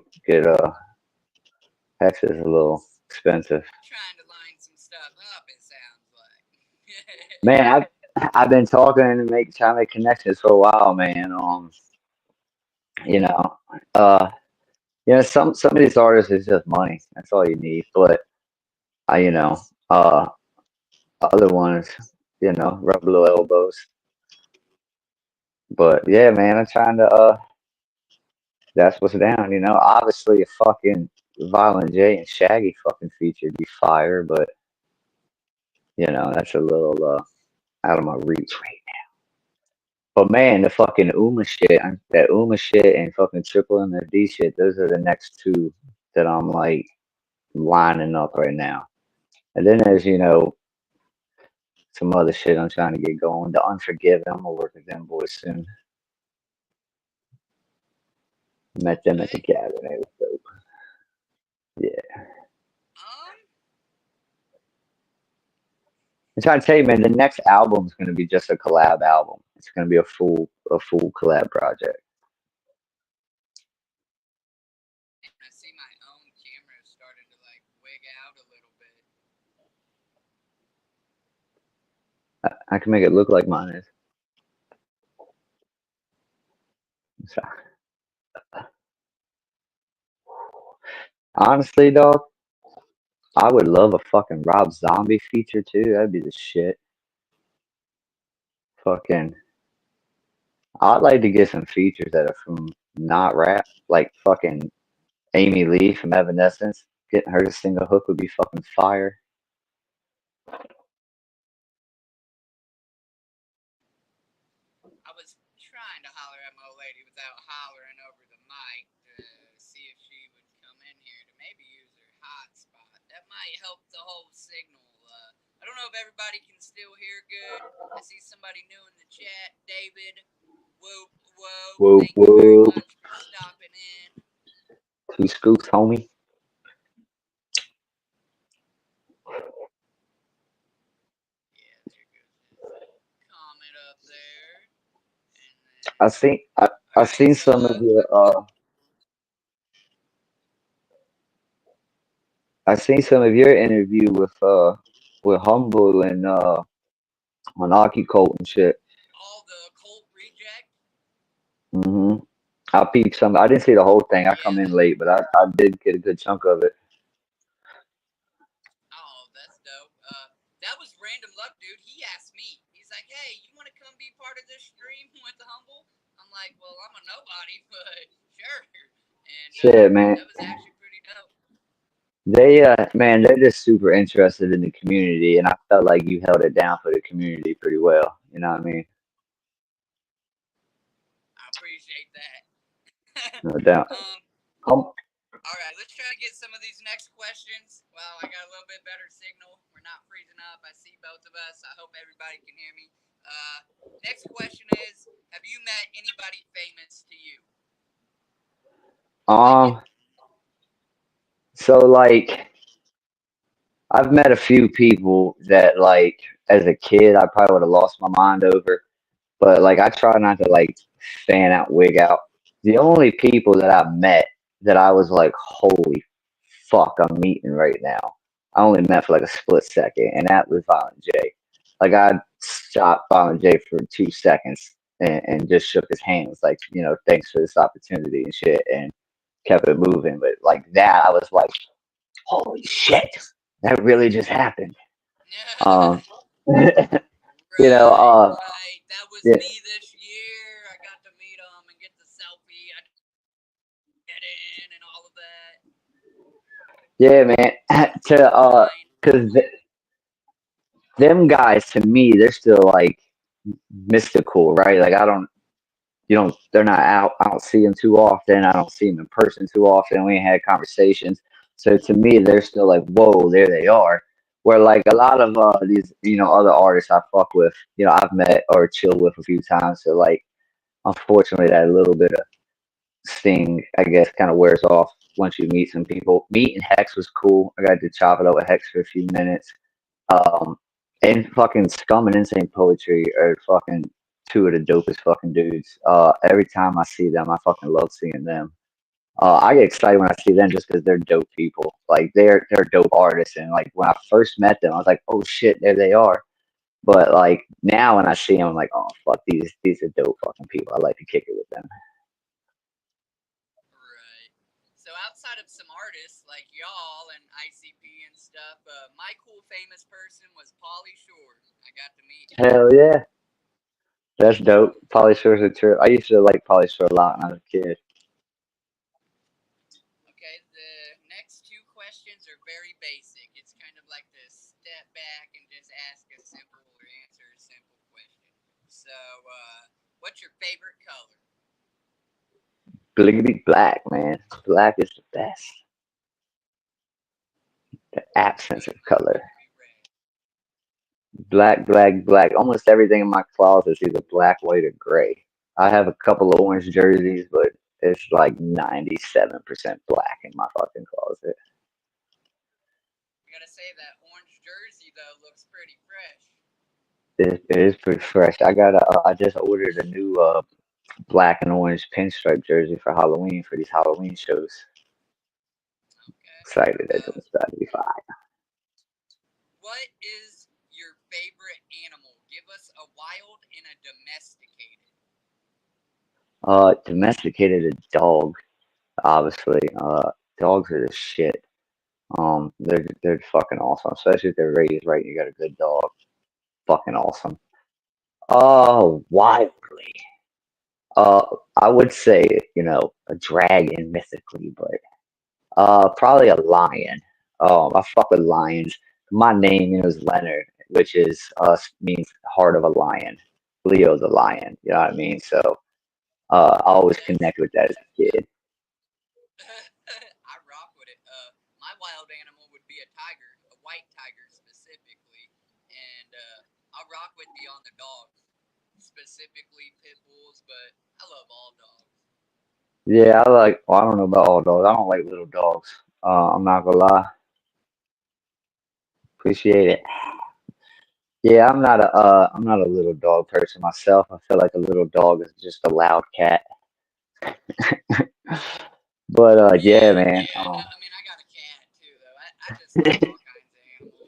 Hex is a little expensive. Trying to line some stuff up, it sounds like. Man, I've been talking and trying to make connections for a while, man. You know, uh, some of these artists is just money. That's all you need. But I, uh, other ones, rub little elbows. But yeah, man, I'm trying to. That's what's down. Obviously a fucking Violent J and Shaggy fucking feature be fire, but that's a little out of my reach right now. But man, the fucking that Uma shit and fucking Triple MFD shit, those are the next two that I'm like lining up right now. And then there's, some other shit I'm trying to get going. The Unforgiven, I'm gonna work with them boys soon. Met them at the Okay. cabin. They was dope. Yeah. Um, I'm trying to tell you, man, the next album's gonna be just a collab album. It's gonna be a full collab project. and I see my own camera starting to like wig out a little bit. I can make it look like mine is. So, honestly, dog, I would love a fucking Rob Zombie feature too. That'd be the shit. Fucking, I'd like to get some features that are from not rap, like fucking Amy Lee from Evanescence. Getting her to sing a hook would be fucking fire. I was trying to holler at my old lady without hollering over the mic to see if she would come in here to maybe use her hotspot. That might help the whole signal. I don't know if everybody can still hear good. I see somebody new in the chat, David. Whoop whoop. Whoop Thank you very whoop. much for stopping in. Two scoops, homie. Yeah, there goes his comment up there. And I then, seen I, all I right, seen so some of your I seen some of your interview with Humble and on Aki Cult and shit. all the cult reject. hmm I peeped some. I didn't see the whole thing. I Yeah, come in late, but I did get a good chunk of it. oh, that's dope. That was random luck, dude. He asked me. He's like, "Hey, you want to come be part of this stream with the Humble?" I'm like, "Well, I'm a nobody, but sure." And Shit, man. that was actually pretty dope. Man, they're just super interested in the community, and I felt like you held it down for the community pretty well. You know what I mean? I appreciate that. No doubt. um, Um, all right, let's try to get some of these next questions. Well, I got a little bit better signal. We're not freezing up. I see both of us. I hope everybody can hear me. Next question is: have you met anybody famous to you? Like it. um, so like I've met a few people that like as a kid I probably would have lost my mind over, but like I try not to like fan out, wig out. The only people that I met that I was like, holy fuck, I'm meeting right now. I only met for like a split second, and that was Violent J. Like I stopped Violent J for 2 seconds and just shook his hand. Was like, thanks for this opportunity and shit, and kept it moving. But like that, I was like, holy shit, that really just happened. Um, you know, Right, uh, right. That was yeah, me this year. I got to meet him and get the selfie. I get in and all of that. yeah, man. He to was kind. cause them guys to me, they're still like mystical, right? Like I don't. they're not out. I don't see them too often. I don't see them in person too often. We ain't had conversations. So to me, they're still like, whoa, there they are. Where like a lot of these, other artists I fuck with, I've met or chilled with a few times. So like, unfortunately, that little bit of sting, I guess, kind of wears off once you meet some people. Meeting Hex was cool. I got to chop it up with Hex for a few minutes. Um, and fucking Scum and Insane Poetry are fucking two of the dopest fucking dudes. Every time I see them, I fucking love seeing them. I get excited when I see them just because they're dope people. Like they're dope artists, and like when I first met them, I was like, oh shit, there they are. But like now when I see them, I'm like, oh fuck, these are dope fucking people. I like to kick it with them. Right. So outside of some artists like y'all and ICP and stuff, my cool famous person was Pauly Shore. I got to meet him. Hell yeah, that's dope. Polly Shore's a trip. I used to like Polly Shore a lot when I was a kid. Okay, the next two questions are very basic. It's kind of like to step back and just ask a simple or answer a simple question. So, what's your favorite color? Bliggity black, man. Black is the best. The absence Good of blue, color. angry red. Black, black, black. Almost everything in my closet is either black, white, or gray. I have a couple of orange jerseys, but it's like 97% black in my fucking closet. I gotta say that orange jersey though looks pretty fresh. It is pretty fresh. I just ordered a new black and orange pinstripe jersey for Halloween for these Halloween shows. Okay. Excited it's Uh, almost about to be fine. what is your favorite animal? Give us a wild and a domesticated. Domesticated a dog, obviously. Dogs are the shit. They're fucking awesome, especially if they're raised right. You got a good dog, fucking awesome. Wildly. Uh, I would say a dragon mythically, but probably a lion. I fuck with lions. My name, is Leonard, which is means heart of a lion. Leo the lion. You know what I mean? So I always That's connect with that as a kid. I rock with it. My wild animal would be a tiger, a white tiger specifically, and I rock with the on the dogs, specifically pit bulls. But I love all dogs. Yeah, I like. Well, I don't know about all dogs. I don't like little dogs. I'm not gonna lie. Appreciate it. Yeah, I'm not a little dog person myself. I feel like a little dog is just a loud cat. But yeah, Yeah, man. yeah. No, I mean I got a cat too, though. I just love all kinds of animals.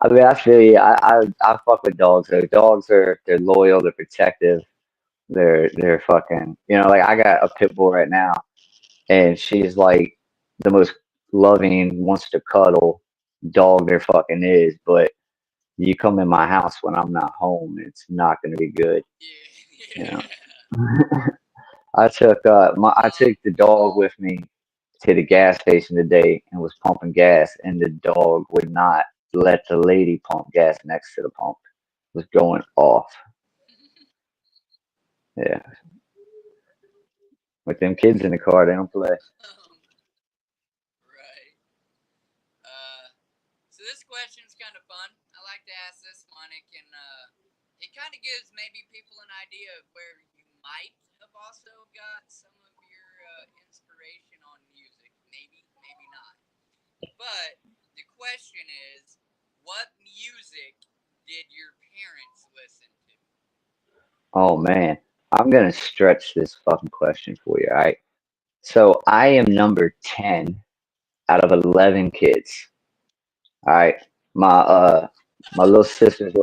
I mean, I feel you. I fuck with dogs. Though. Dogs they're loyal, they're protective, they're fucking. Like I got a pit bull right now, and she's like the most loving, wants to cuddle dog there fucking is. But you come in my house when I'm not home, it's not gonna be good. You Yeah, know. yeah. I took the dog with me to the gas station today and was pumping gas, and the dog would not let the lady pump gas next to the pump. It was going off. Yeah, with them kids in the car, they don't play. Right. Uh, so this question's kind of fun. I like to ask this one. It kind of gives maybe people an idea of where you might have also got some of your inspiration on music. Maybe, maybe not. But the question is, what music did your parents listen to? Oh man, I'm gonna stretch this fucking question for you. All right. So I am number 10 out of 11 kids. All right. My little sisters.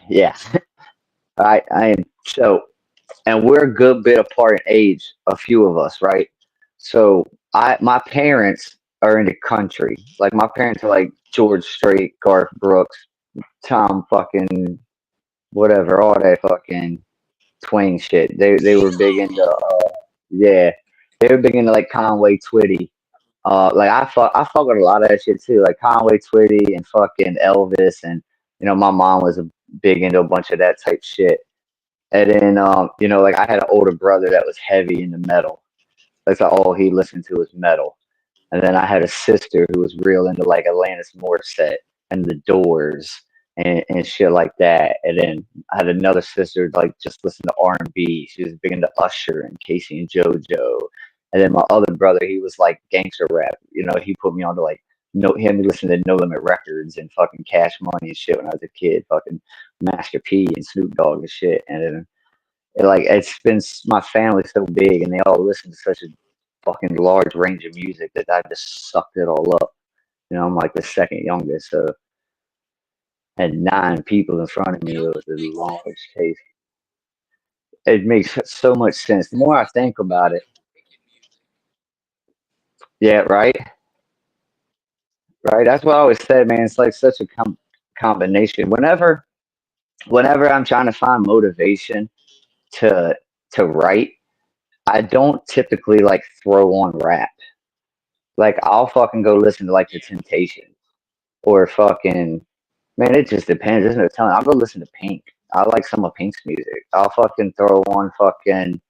Yeah. All right. I am so, and we're a good bit apart in age. A few of us, right? So my parents are in the country. Like my parents are like George Strait, Garth Brooks, Tom fucking whatever, all that fucking twang shit. They were big into Yeehaw! yeah, they were big into like Conway Twitty. Like I fuck with a lot of that shit too, like Conway Twitty and fucking Elvis, and my mom was big into a bunch of that type shit. And then, like I had an older brother that was heavy into metal. That's all he listened to was metal. And then I had a sister who was real into like Alanis Morissette and the Doors and shit like that. And then I had another sister like just listen to R&B. She was big into Usher and Casey and JoJo. And then my other brother, he was like gangster rap. He put me on to like no him listening to No Limit Records and fucking Cash Money and shit when I was a kid, fucking Master P and Snoop Dogg and shit. And then like it's been my family's so big and they all listen to such a fucking large range of music that I just sucked it all up. I'm like the second youngest, so had 9 people in front of It me. It was almost a makes sense. large case. It makes so much sense. The Since more I he's think talking about about all it, that wicked music. yeah, right, right. That's what I always said, man. It's like such a combination. Whenever I'm trying to find motivation to write, I don't typically like throw on rap. Like I'll fucking go listen to like the Yeah. Temptations or fucking man. It just depends. There's no telling. I'll go listen to Pink. I like some of Pink's music. I'll fucking throw on fucking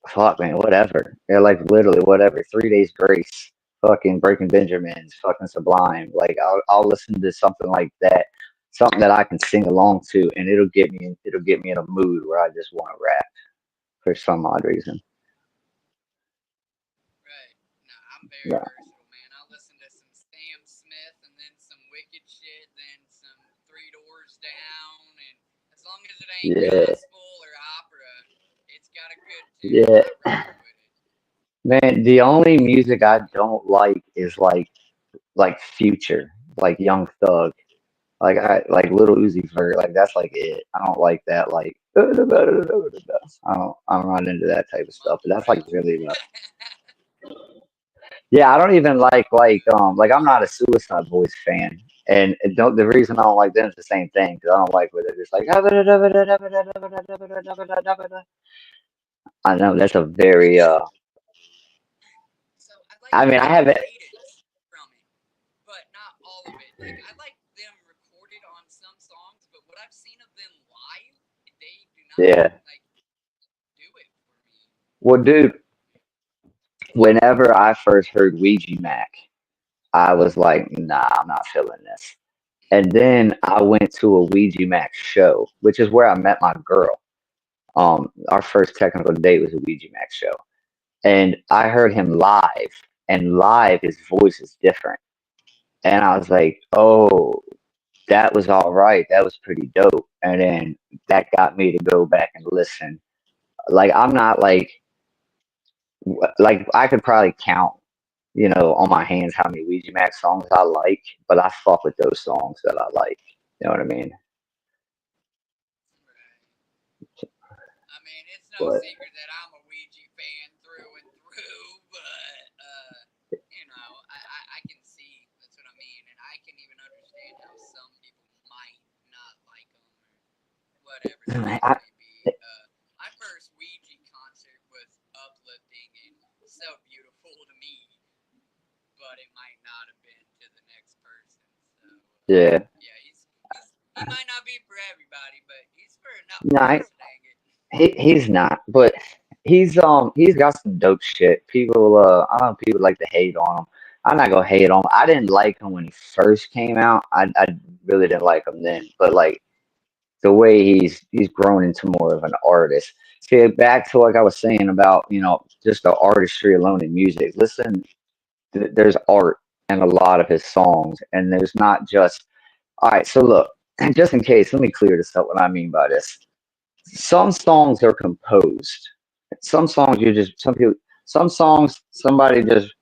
fuck man, whatever. Yeah, like literally whatever. 3 Days Grace, fucking Breaking Benjamins, fucking Sublime. Like I'll listen to something like that, something that I can sing along to, and it'll get me in a mood where I just want to rap for some odd reason. Right. No, I'm very Yeah, versatile, man. I listen to some Sam Smith and then some wicked shit, then some Three Doors Down, and as long as it ain't yeah, gospel or opera, it's got a good tune. yeah. I rock with it. Man, the only music I don't like is like Future, like Young Thug. Like Little Uzi Vert, like that's like it. I don't like that like I'm not into that type of stuff. But Mumble that's like rap. really like yeah, I don't even like I'm not a Suicide Boys fan. And don't the reason I don't like them is the same thing because I don't like where they're just like I know that's a I very got so I like I mean I the haven't cadence from it, but not all of it. Like I like them recorded on some songs, but what I've seen of them live, they do not yeah. like do it for me. Well dude, whenever I first heard Ouija Mac, I was like, nah, I'm not feeling this. And then I went to a Ouija Mac show, which is where I met my girl. Our first technical date was a Ouija Mac show, and I heard him live, and live his voice is different, and I was like, oh, that was all right, that was pretty dope, and then that got me to go back and listen. Like I'm not like I could probably count, on my hands how many Ouija Mac songs I like, but I fuck with those songs that I like. You know what I mean? Right. I mean, it's no But secret that I'm a Ouija fan through and through, but I can see that's what I mean, and I can even understand how some people might not like them or whatever the case I, may be. My first Ouija concert was uplifting and so beautiful to me, but it might not have been to the next person. So yeah. yeah, he might not be for everybody, but he's for enough of No, us. Dang it. he's not, but he's got some dope shit. People I don't know people like to hate on him. I'm not gonna hate on him. I didn't like him when he first came out. I really didn't like him then, but like the way he's grown into more of an artist. See, back to like I was saying about just the artistry alone in music. Listen, there's art in a lot of his songs, and there's not just all right. So look, just in case, let me clear this up. What I mean by this some songs are composed. Some songs some songs somebody just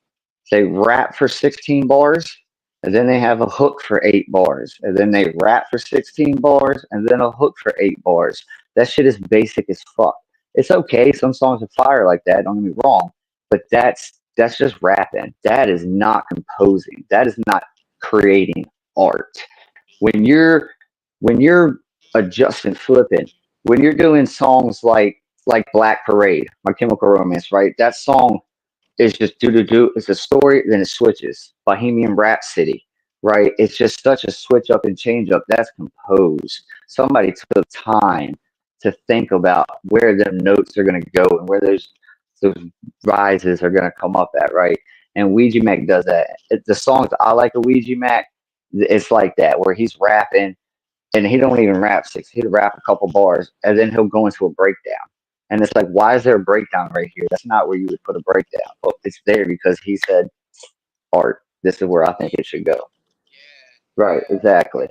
they rap for 16 bars and then they have a hook for 8 bars and then they rap for 16 bars and then a hook for 8 bars. That shit is basic as fuck. It's okay. Some songs are fire like that. Don't get me wrong, but that's just rapping. That is not composing. That is not creating art when you're adjusting, flipping, when you're doing songs like Black Parade, My Chemical Romance, right? That song is just do do do. It's a story, then it switches. Bohemian Rhapsody, right? It's just such a switch up and change up. That's composed. Somebody took time to think about where them notes are gonna go and where those rises are gonna come up at, right? And Ouija Mac does that. The songs I like of Ouija Mac, it's like that where he's rapping and he don't even rap six. He'll rap a couple bars and then he'll go into a breakdown. And it's like, why is there a breakdown right here? That's not where you would put a breakdown. But it's there because he said art. This is where I think it should go. Yeah, Right, yeah. exactly.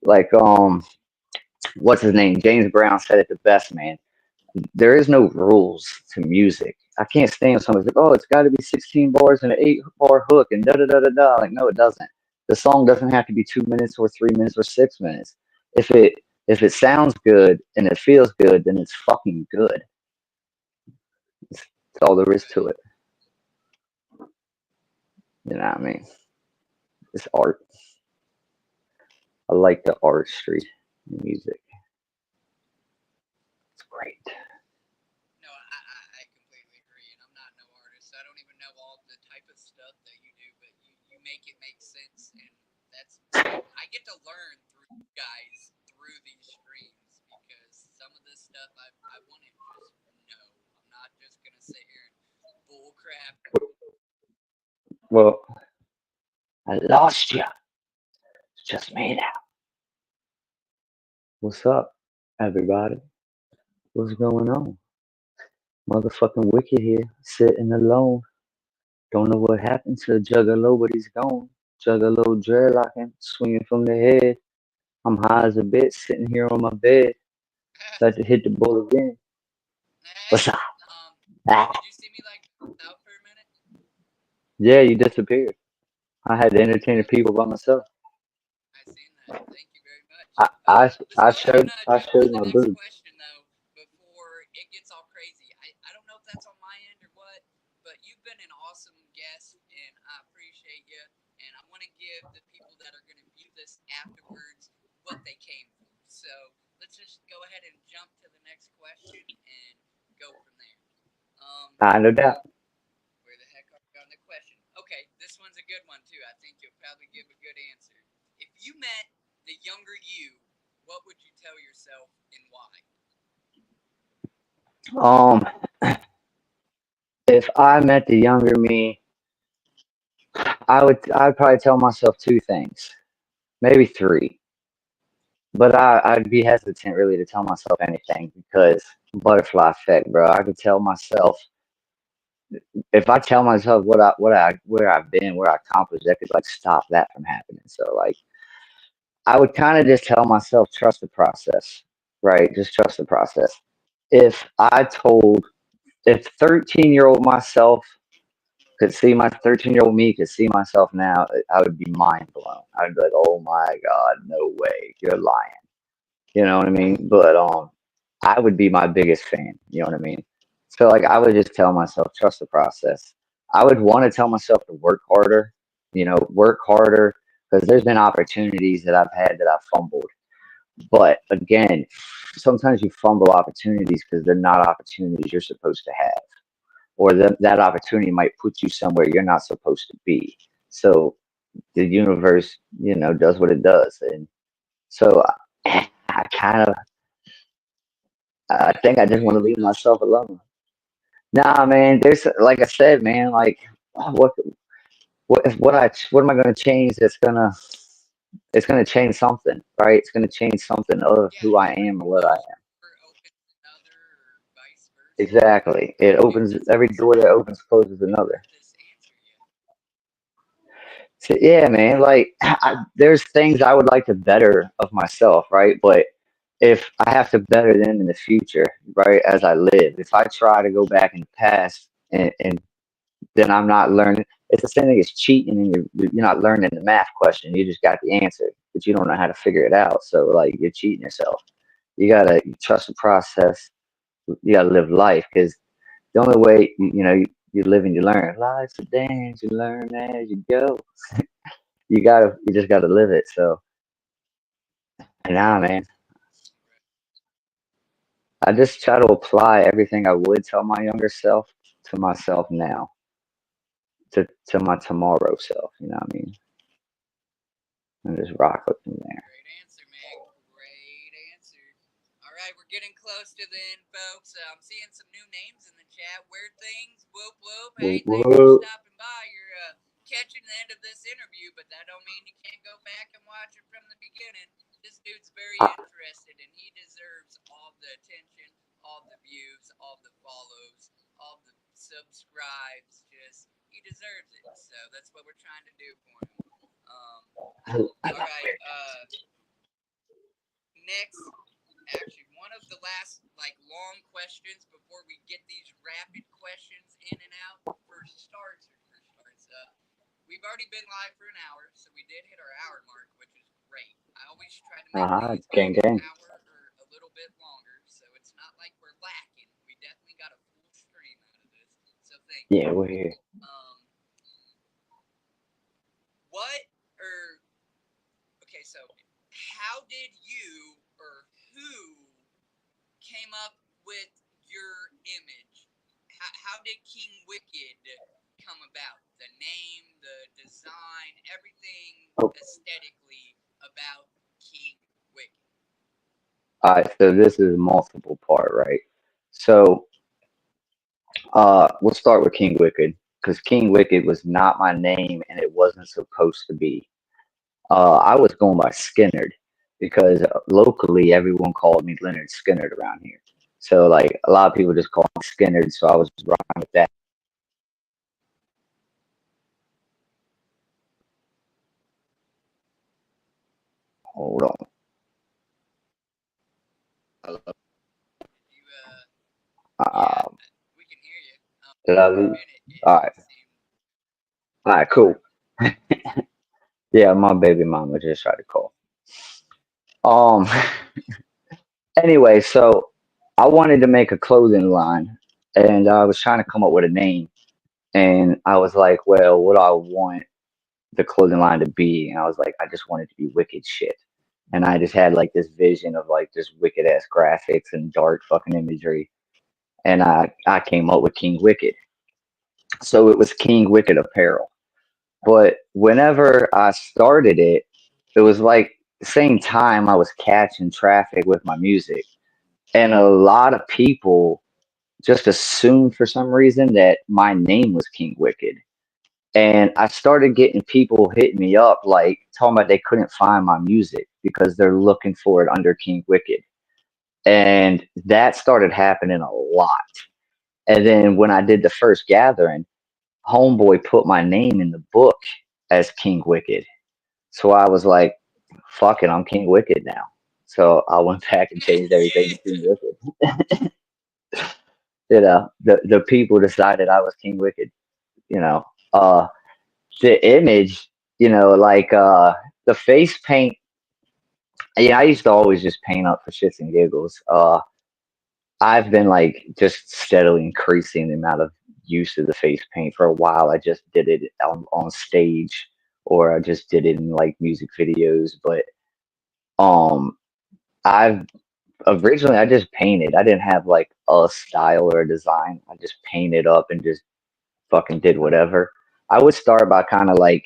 Like what's his name? James Brown said it the best, man. There is no rules to music. I can't stand someone's like, oh, it's got to be 16 bars and an 8 bar hook and da da da da da. Like, no, it doesn't. The song doesn't have to be 2 minutes or 3 minutes or 6 minutes. If it if it sounds good and it feels good, then it's fucking good. That's all there is to Right. it. You know what I mean? It's art. I like the artistry in music. It's great. No, I completely agree, and I'm not no artist. So I don't even know all the type of stuff that you do, but you make it make sense, and that's I get to learn through you guys through these streams because some of this stuff I wouldn't just know. I'm not just gonna sit here and bull crap. Well, I lost you. It's just me now. What's up, everybody? What's going on? Motherfucking Wicked here, sitting alone. Don't know what happened to Juggalo, but he's gone. Juggalo dreadlocking, swinging from the head. I'm high as a bitch, sitting here on my bed. About to hit the bull again. What's Hey, up? did Ah. you see me like out for a minute? Yeah, you disappeared. I had to entertain the Yep, people by myself. I seen that. Thank you very much. I, I, Let's I go ahead and showed I jump to showed the my next boob. question though before it gets all crazy. I don't know if that's on my end or what, but you've been an awesome guest and I appreciate you. And I want to give the people that are going to view this afterwards what they came for. So let's just go ahead and jump to the next question and go from there. Um, No doubt. where the heck are we on the question? Okay, this one's a good one too. I think you'll probably give a good answer. If you met the younger you, what would you tell yourself and why? Um, if I met the younger me, I'd probably tell myself two things, maybe three. But I'd be hesitant really to tell myself anything because butterfly effect, bro. I could tell myself if I tell myself what I where I've been, where I accomplished, that could like stop that from happening. So like I would kind of just tell myself trust the process, right? Just trust the process. If I told if 13-year-old myself could see my 13-year-old me could see myself now, I would be mind blown. I'd be like, oh my god, no way, you're lying. You know what I mean? But I would be my biggest fan. You know what I mean? So like I would just tell myself, trust the process. I would want to tell myself to work harder. You know, work harder because there's been opportunities that I've had that I've fumbled. But again, sometimes you fumble opportunities because they're not opportunities you're supposed to have, or that opportunity might put you somewhere you're not supposed to be. So the universe, you know, does what it does, and so I kind of I What think I didn't just go want to your leave way? myself alone. Nah, man. There's like I said, man. Like what what am I gonna change? It's gonna change something, right? It's gonna change something of Yeah, who I every am or what I closed am. door opens another, or vice versa. Exactly. It Dude, opens that's every awesome. door that I opens closes didn't another. hear this answer yet. So, yeah, man. Like there's things I would like to better of myself, right? But if I have to better them in the future, right, as I live, if I try to go back in the past and then I'm not learning. It's the same thing as cheating, and you're not learning the math question. You just got the answer, but you don't know how to figure it out. So like you're cheating yourself. You gotta trust the process. You gotta live life because the only way you live and you learn. Life's a dance. You learn as you go. You just gotta live it. So nah, man. Right. I just try to apply everything I would tell my younger self to myself now, to my tomorrow self. You know what I mean? And just rock with them there. Great answer, man. Great answer. All right, we're getting close to the end, folks. I'm seeing some new names in the chat. Weird things, whoop whoop. Hey, Whoop, thanks for whoop. stopping by. You're catching the end of this interview, but that don't mean you can't go back and watch it from the beginning. This dude's very I, interested, and he deserves all the attention, all the views, all the follows, all the subscribes. Just he deserves it. So that's what we're trying to do for him. Um, I all right. Next, actually, one of the last like long questions before we get these rapid questions in and out. We've already been live for an hour, so we did hit our hour mark, which is great. I always try to make these gang, either gang. hour or a little bit longer, so it's not like we're lacking. We definitely got a full stream out of this, so thank you. Yeah, we're here. Um, what or okay, so how did you or who came up with your image? How did King Wicked come about? The name, the design, everything Oh, aesthetically about King Wicked. all right. So this is multiple part, right? So we'll start with King Wicked because King Wicked was not my name and it wasn't supposed to be. I was going by Skinnerd because locally everyone called me Leonard Skinnerd around here. So like a lot of people just call me Skinnerd, so I was rocking with that. Hold on. You yeah, Um, we can hear you. did I For a lose? minute, All it right. seemed. All right. Cool. Yeah, my baby mama just tried to call. Um. Anyway, so I wanted to make a clothing line, and I was trying to come up with a name, and I was like, well, what do I want the clothing line to be? And I was like, I just want it to be wicked shit. And I just had like this vision of like just wicked ass graphics and dark fucking imagery. And I came up with King Wicked. So it was King Wicked Apparel. But whenever I started it, it was like the same time I was catching traffic with my music. And a lot of people just assumed for some reason that my name was King Wicked. And I started getting people hitting me up like talking about they couldn't find my music because they're looking for it under King Wicked. And that started happening a lot. And then when I did the first gathering, Homeboy put my name in the book as King Wicked. So I was like, fuck it, I'm King Wicked now. So I went back and changed everything to King Yeah. Wicked. The people decided I was King Wicked, you know. Uh the image, like the face paint, yeah, I used to always just paint up for shits and giggles. I've been like just steadily increasing the amount of use of the face paint for a while. I just did it on stage or I just did it in like music videos, but um I've originally I just painted. I didn't have like a style or a design. I just painted up and just fucking did whatever. I would start by kind of like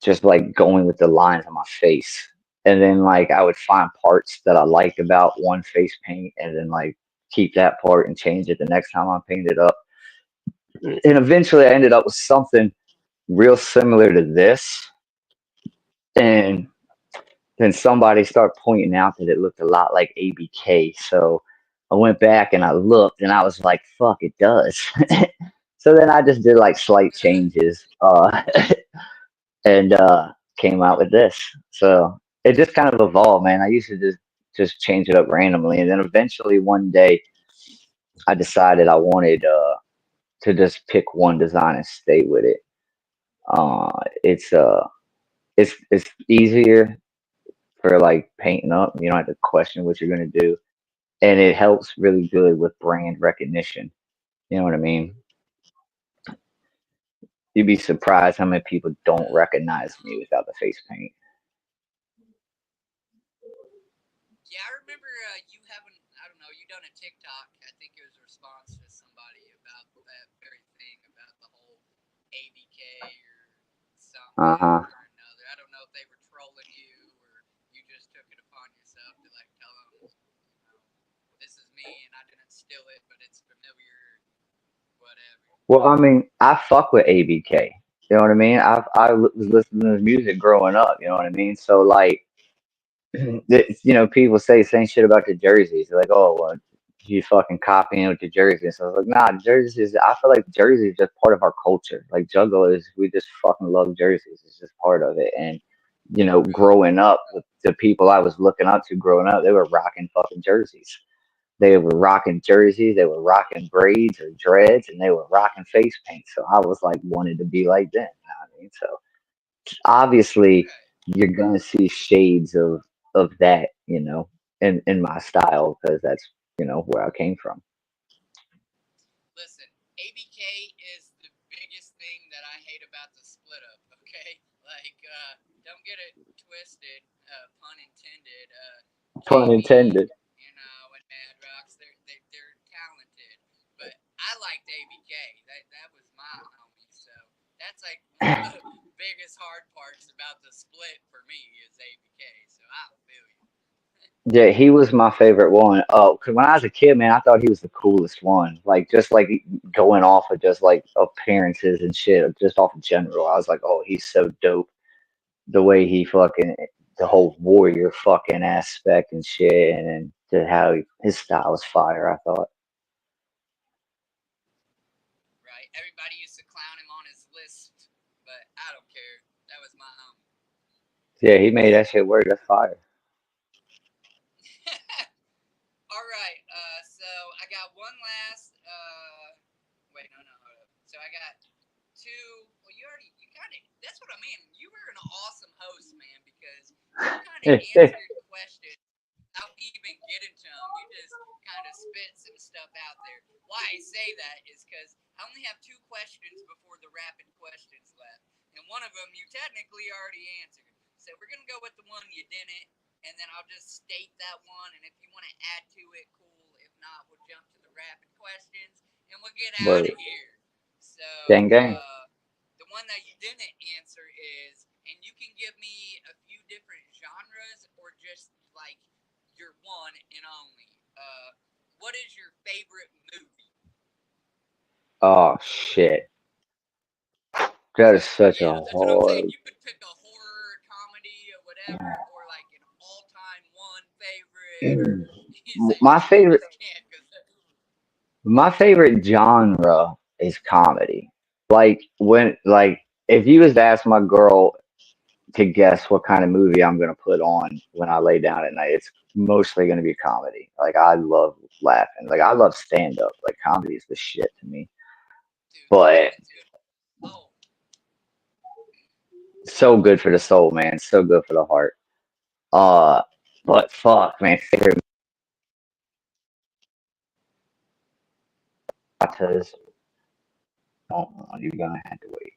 just like going with the lines on my face. And then like I would find parts that I liked about one face paint and then like keep that part and change it the next time I paint it up. And eventually I ended up with something real similar to this. And then somebody started pointing out that it looked a lot like ABK. So I went back and I looked and I was like, fuck, it does. So then I just did like slight changes. And came out with this. So it just kind of evolved, man. I used to just change it up randomly, and then eventually one day I decided I wanted to just pick one design and stay with it. Uh, it's uh, it's easier for like painting up. You don't have to question what you're gonna do, and it helps really good with brand recognition. You know what I mean? You'd be surprised how many people don't recognize me without the face paint. Yeah, I remember you having, I don't know, you done a TikTok. I think it was a response to somebody about that very thing, about the whole ABK or Uh something huh. or another. I don't know if they were trolling you or you just took it upon yourself to like tell them, you know. me, and I didn't steal it, but it's familiar. Whatever. Well, I mean, I fuck with ABK. You know what I mean? Was listening to his music growing up. You know what I mean? So like, people say the same shit about the jerseys. They're like, oh, well, you fucking copying with the jerseys. So I was like, nah, jerseys. I feel like jerseys is just part of our culture. Like Juggalos, we just fucking love jerseys. It's just part of it. And Right. growing up, the people I was looking up to growing up, they were rocking fucking jerseys. They were rocking jerseys, they were rocking braids or dreads, and they were rocking face paint. So I was like wanted to be like them. You know what I mean? So obviously Right. you're gonna see shades of that, in my style because that's where I came from. Listen, ABK is the biggest thing that I hate about the split up. Okay, like don't get it twisted, pun intended. Pun JB, intended. and Mad Rocks, they're talented, but I liked ABK. That was my homie. So that's like one of the biggest hard parts about the split for me is ABK. So I feel you. Yeah, he was my favorite one. Oh, because when I was a kid, man, I thought he was the coolest one. Like just like going off of just like appearances and shit, just off of general. I was like, oh, he's so dope. The way he fucking the Right. whole warrior fucking aspect and shit, and then to how his style was fire. I thought. Right. Everybody used to clown him on his list, but I don't care. That was my homie. Yeah, he made that shit work. That's fire. All right. So I got one last. Wait, no, no, hold up. So I got two. Well, you kind of. That's what I mean. You were an awesome host, man, because you kind of answered questions without even getting to them. You just kind of spit some stuff out there. Why I say that is because I only have two questions before the rapid questions left, and one of them you technically already answered. So we're gonna go with the one you didn't, and then I'll just state that one. And if you want to add to it, cool. If not, we'll jump to the rapid questions, and we'll get out Word. of here. So Gang gang. the one that you didn't answer is, and you can give me a few different genres or just like your one and only. What is your favorite movie? Oh shit. That is So such a yeah, that's what I'm saying. hard. You could pick a horror, comedy, or whatever, or like an all-time one favorite, or you say, My oh, you favorite just can't because. my favorite genre is comedy. Like if you was to ask my girl to guess what kind of movie I'm gonna put on when I lay down at night, it's mostly gonna be comedy. Like I love laughing. Like I love stand up. Like comedy is the shit to me. Dude, But it's good. Oh, so good for the soul, man. So good for the heart. Uh but fuck, man, favorite because you're gonna have to wait.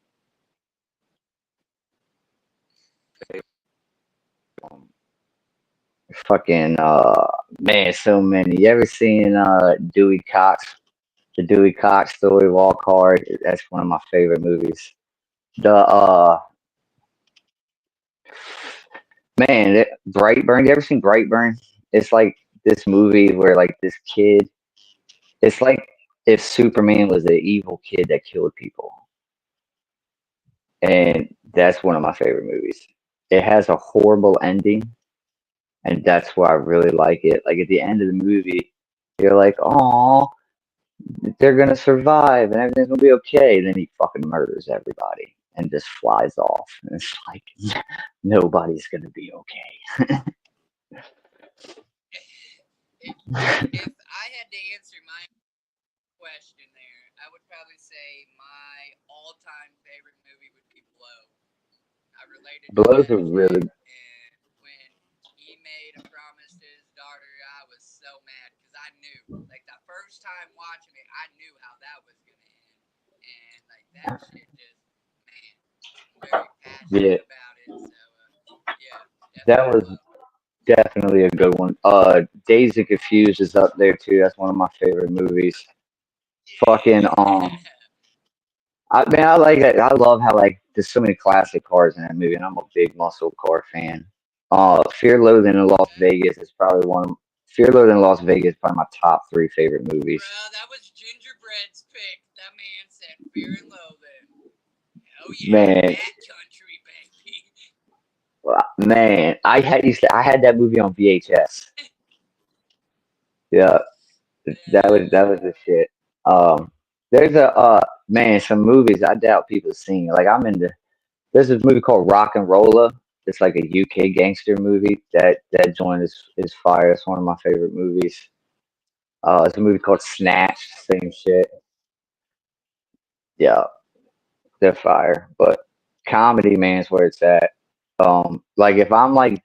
Fucking man, so many. You ever seen Dewey Cox? The Dewey Cox story, Walk Hard. That's one of my favorite movies. The man, Brightburn. You ever seen Brightburn? It's like this movie where like this kid. It's like if Superman was the evil kid that killed people, and that's one of my favorite movies. It has a horrible ending, and that's why I really like it. Like at the end of the movie, you're like, "Oh, they're gonna survive and everything's gonna be okay." Then he fucking murders everybody and just flies off. And it's like nobody's gonna be okay. if I had to answer my question there, I would probably say my all-time favorite movie would be Blow. I related to Blows that are shit, really and when he made a promise to his daughter, I was so mad because I knew, like the first time watching it, I knew how that was gonna end, and like that shit just, man, I'm very yeah. passionate about it. So yeah, That definitely was Blow. definitely a good one. Dazed and Confused is up there too. That's one of my favorite movies. Fucking Yeah. I like it. I love how like there's so many classic cars in that movie, and I'm a big muscle car fan. Fear, Loathing in Las Okay. Vegas is probably one. Fearless in Las Vegas is probably my top three favorite movies. Bro, that was Gingerbread's pick. That man said Fear and Loathing. Oh yeah, Man, Bat Country, baby. man, I had that movie on VHS. Yeah, that was the shit. There's a man, some movies I doubt people have seen. Like I'm into. There's this movie called Rock and Rolla. It's like a UK gangster movie. That joint is fire. It's one of my favorite movies. It's a movie called Okay, Snatch. Same shit. Yeah, they're fire. But comedy, man, is where it's at. Like if I'm like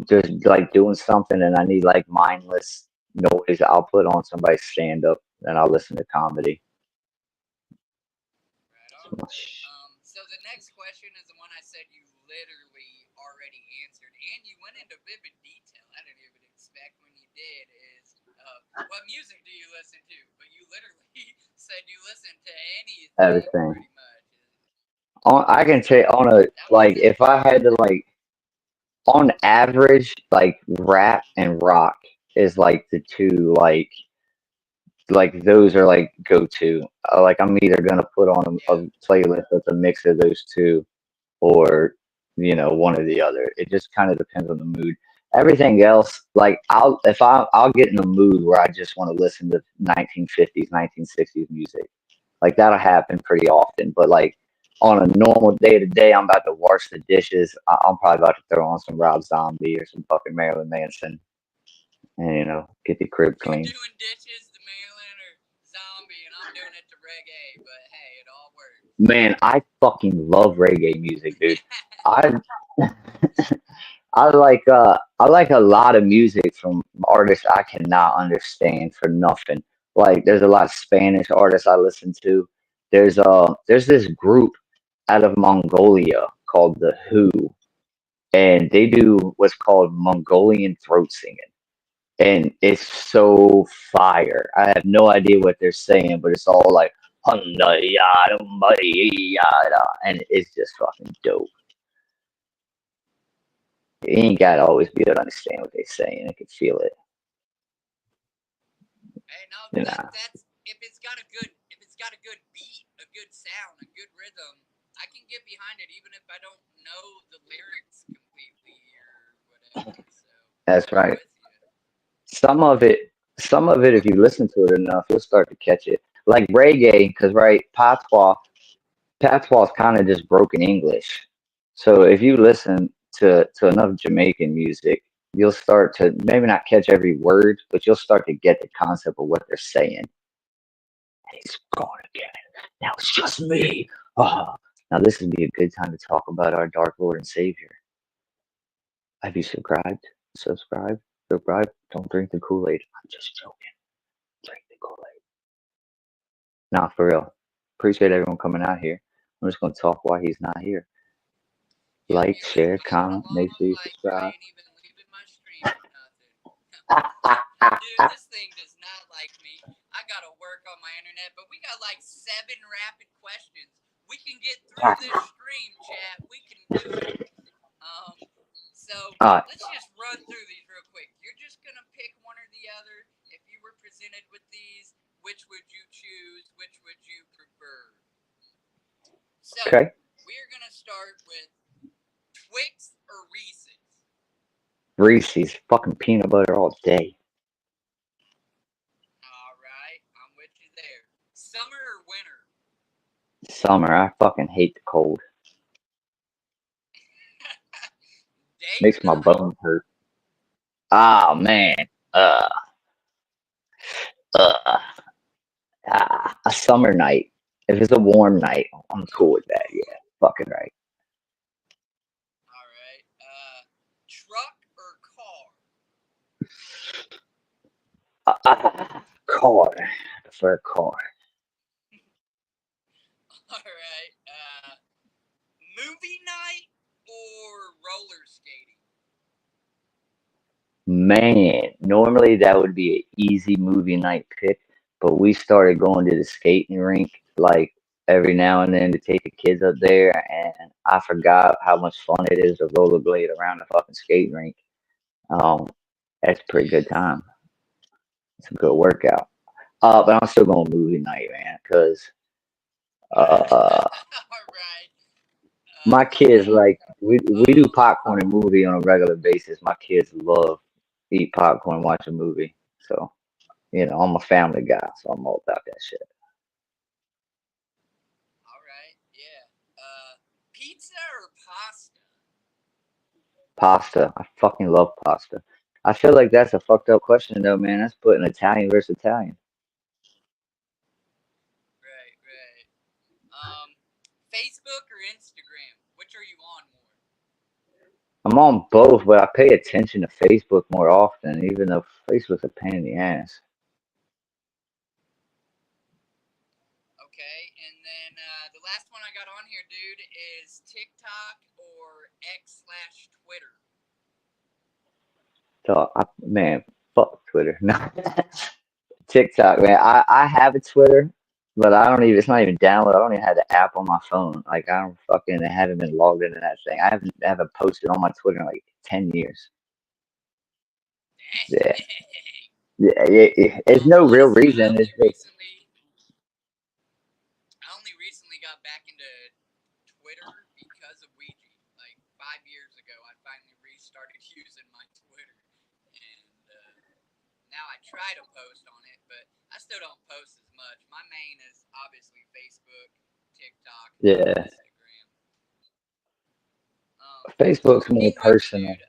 just like doing something and I need like mindless noise, I'll put on somebody's stand up and I'll listen to comedy. right on. So the next question is the one I said you literally already answered, and you went into vivid detail. I didn't even expect when you did. Is what music do you listen to? But you literally said you listen to anything Everything. pretty much. I can say on a That was like if I had interesting. to like on average like rap and rock is like the two like those are like go to. Like I'm either gonna put on a Yeah. playlist that's a mix of those two or one or the other. It just kind of depends on the mood. Everything else, like I'll get in a mood where I just want to listen to 1950s, 1960s music. Like that'll happen pretty often. But like on a normal day to day, I'm about to wash the dishes. I'm probably about to throw on some Rob Zombie or some fucking Marilyn Manson, and get the crib You're clean. doing dishes to Marilyn or Zombie, and I'm doing it to reggae. But hey, it all works. Man, I fucking love reggae music, dude. I I like a lot of music from artists I cannot understand for nothing. Like there's a lot of Spanish artists I listen to. There's this group out of Mongolia called the Who, and they do what's called Mongolian throat singing, and it's so fire. I have no idea what they're saying, but it's all like "Hunda yada muddy yada," and it's just fucking dope. You ain't gotta always be able to understand what they're saying. I can feel it. Hey, no, You know. that's if it's got a good beat, a good sound, a good rhythm, I can get behind it even if I don't know the lyrics completely or whatever. So That's I'm right. with you. Some of it, some of it, if What? you listen to it enough, you'll start to catch it. Like reggae, because right, patois is kind of just broken English. So if you listen to enough Jamaican music, you'll start to maybe not catch every word, but you'll start to get the concept of what they're saying. He's gone again. Now it's just me. Oh. Now this would be a good time to talk about our Dark Lord and Savior. Have you subscribed? Subscribe? Subscribe? Don't drink the Kool-Aid. I'm just joking. Drink the Kool-Aid. Nah, for real. Appreciate everyone coming out here. I'm just gonna talk while he's not here. Yep, Like, you leave share, listening comment, make along sure you like you subscribe. ain't even leaving my stream for nothing. Dude, this thing does not like me. I gotta work on my internet, but we got like 7 rapid questions. We can get through this stream, chat. We can do it. Um, so Alright, let's just run through these real quick. You're just gonna pick one or the other. If you were presented with these, which would you choose? Which would you prefer? So okay. we are gonna start with Twix or Reese's. Reese's fucking peanut butter all day. All right, I'm with you there. Summer or winter? Summer, I fucking hate the cold. Date Makes my night. bones hurt. Ah man. Uh uh a summer night. If it's a warm night, I'm cool with that. Yeah, fucking right. All right. Truck or car? Car. I prefer car. All right. Movie night or roller skating? Man, normally that would be an easy movie night pick, but we started going to the skating rink like every now and then to take the kids up there, and I forgot how much fun it is to rollerblade around the fucking skate rink. Um, That's a pretty good Yes. time. It's a good workout. But I'm still going movie night, man, because uh, All right. my Movie. kids like we do Oh, popcorn and movie on a regular basis. My kids love eat popcorn, watch a movie. So I'm a family guy, so I'm all about that shit. all right. Yeah. Pizza or pasta? Pasta, I fucking love pasta. I feel like that's a fucked up question though, man. That's putting Italian versus Italian. Right, right. Um, Facebook or Instagram? Which are you on more? I'm on both, but I pay attention to Facebook more often, even though Facebook's a pain in the ass. Okay, and then the last one I got on here, dude, is TikTok or X slash Twitter. So, man, fuck Twitter. No, TikTok, man. I have a Twitter, but I don't even. It's not even downloaded. I don't even have the app on my phone. Like I don't fucking I haven't been logged into that thing. I haven't posted on my Twitter in like 10 years. Yeah, Dang. yeah. It's no real Honestly, reason. It's just I only recently got back into Twitter because of Ouija. Like 5 years ago, I finally restarted using my Twitter, and now I try to post on it, but I still don't post as much. My main is obviously Facebook, TikTok, and then yeah. Instagram. Facebook's more Speaking which, personal. dude,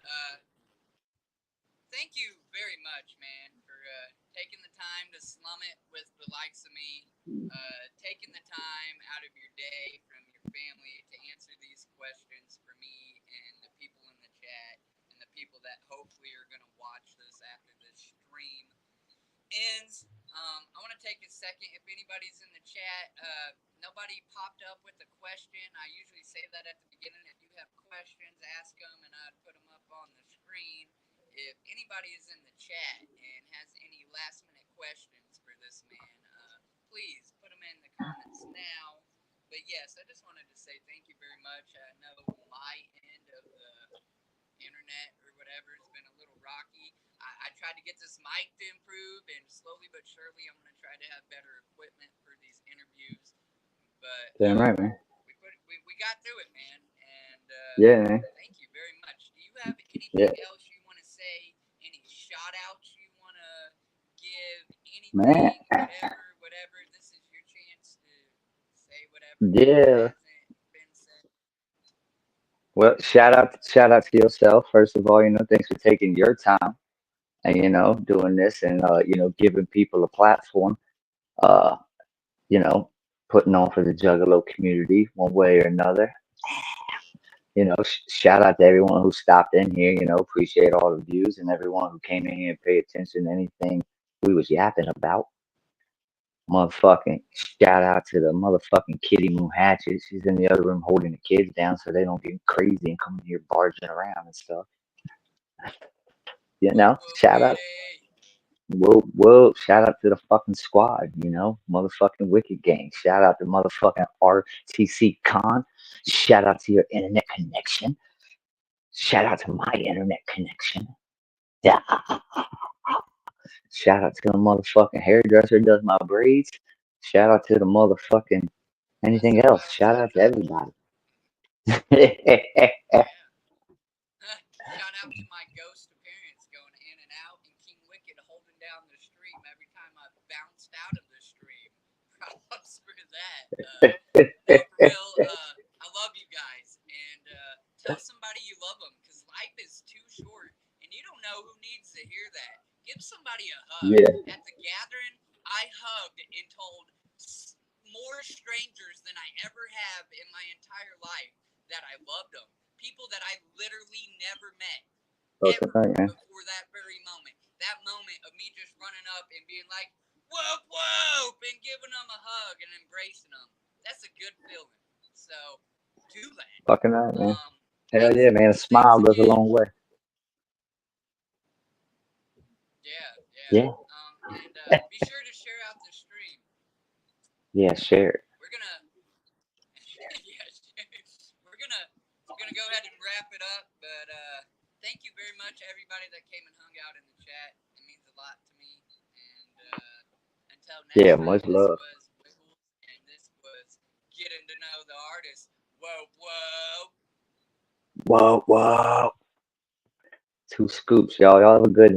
thank you very much, man, for taking the time to slum it with the likes of me, taking the time out of your day from your family to answer these questions for me and the people in the chat and the people that hopefully are going to watch this after this stream ends. I want to take a second. If anybody's in the chat, nobody popped up with a question. I usually say that at the beginning. If you have questions, ask them, and I'd put them up on the screen. If anybody is in the chat and has any last minute questions for this man, please put them in the comments now. But yes, I just wanted to say thank you very much. I know my end of the internet or whatever has been a little rocky. I tried to get this mic to improve, and slowly but surely, I'm going to try to have better equipment for these interviews. But Damn right, man. we got through it, man. And Yeah, man. thank you very much. Do you have Yeah, anything else you want to say? Any shout outs you want to give? man. Anything? Whatever, whatever. This is your chance to say whatever Yeah. hasn't been said. Well, shout out to yourself first of all. Thanks for taking your time and doing this and giving people a platform. Uh, you know, putting on for the Juggalo community one way or another. Shout out to everyone who stopped in here. Appreciate all the views and everyone who came in here and paid attention to anything we was yapping about. Motherfucking shout out to the motherfucking Kitty Moon Hatchet. She's in the other room holding the kids down so they don't get crazy and come in here barging around and stuff. Whoop, whoop, Shout out. kitty. Whoa, shout out to the fucking squad, motherfucking Wicked Gang. Shout out to motherfucking RTC Con. Shout out to your internet connection. Shout out to my internet connection. Yeah. Shout out to the motherfucking hairdresser who does my braids. Shout out to the motherfucking That's anything who else. I was Shout out to talking to. everybody. Yeah. Shout out to my ghost appearance going in and out and King Wicked holding down the stream every time I bounced out of the stream. Props for that. No, for real. I love you guys. And tell somebody you love them because life is too short and you don't know who needs to hear that. Give somebody a hug. Yeah, At the gathering, I hugged and told more strangers than I ever have in my entire life that I loved them. People that I literally never met fucking ever right, man. before that very moment. That moment of me just running up and being like, whoop, whoop, and giving them a hug and embracing them. That's a good feeling. So do that. Fucking right, man. Hell Thanks, yeah, man. A thanks smile goes a again. long way. Yeah, yeah. Yeah, And be sure to share out the stream. yeah. Share it. We're gonna, yeah, we're gonna go ahead and wrap it up. But thank you very much, everybody that came and hung out in the that. It means a lot to me. And until next Yeah, time, much this love. was Wiggles, and this was getting to know the artist. Whoa, whoa. Whoa, whoa. Two scoops, y'all. Y'all have a good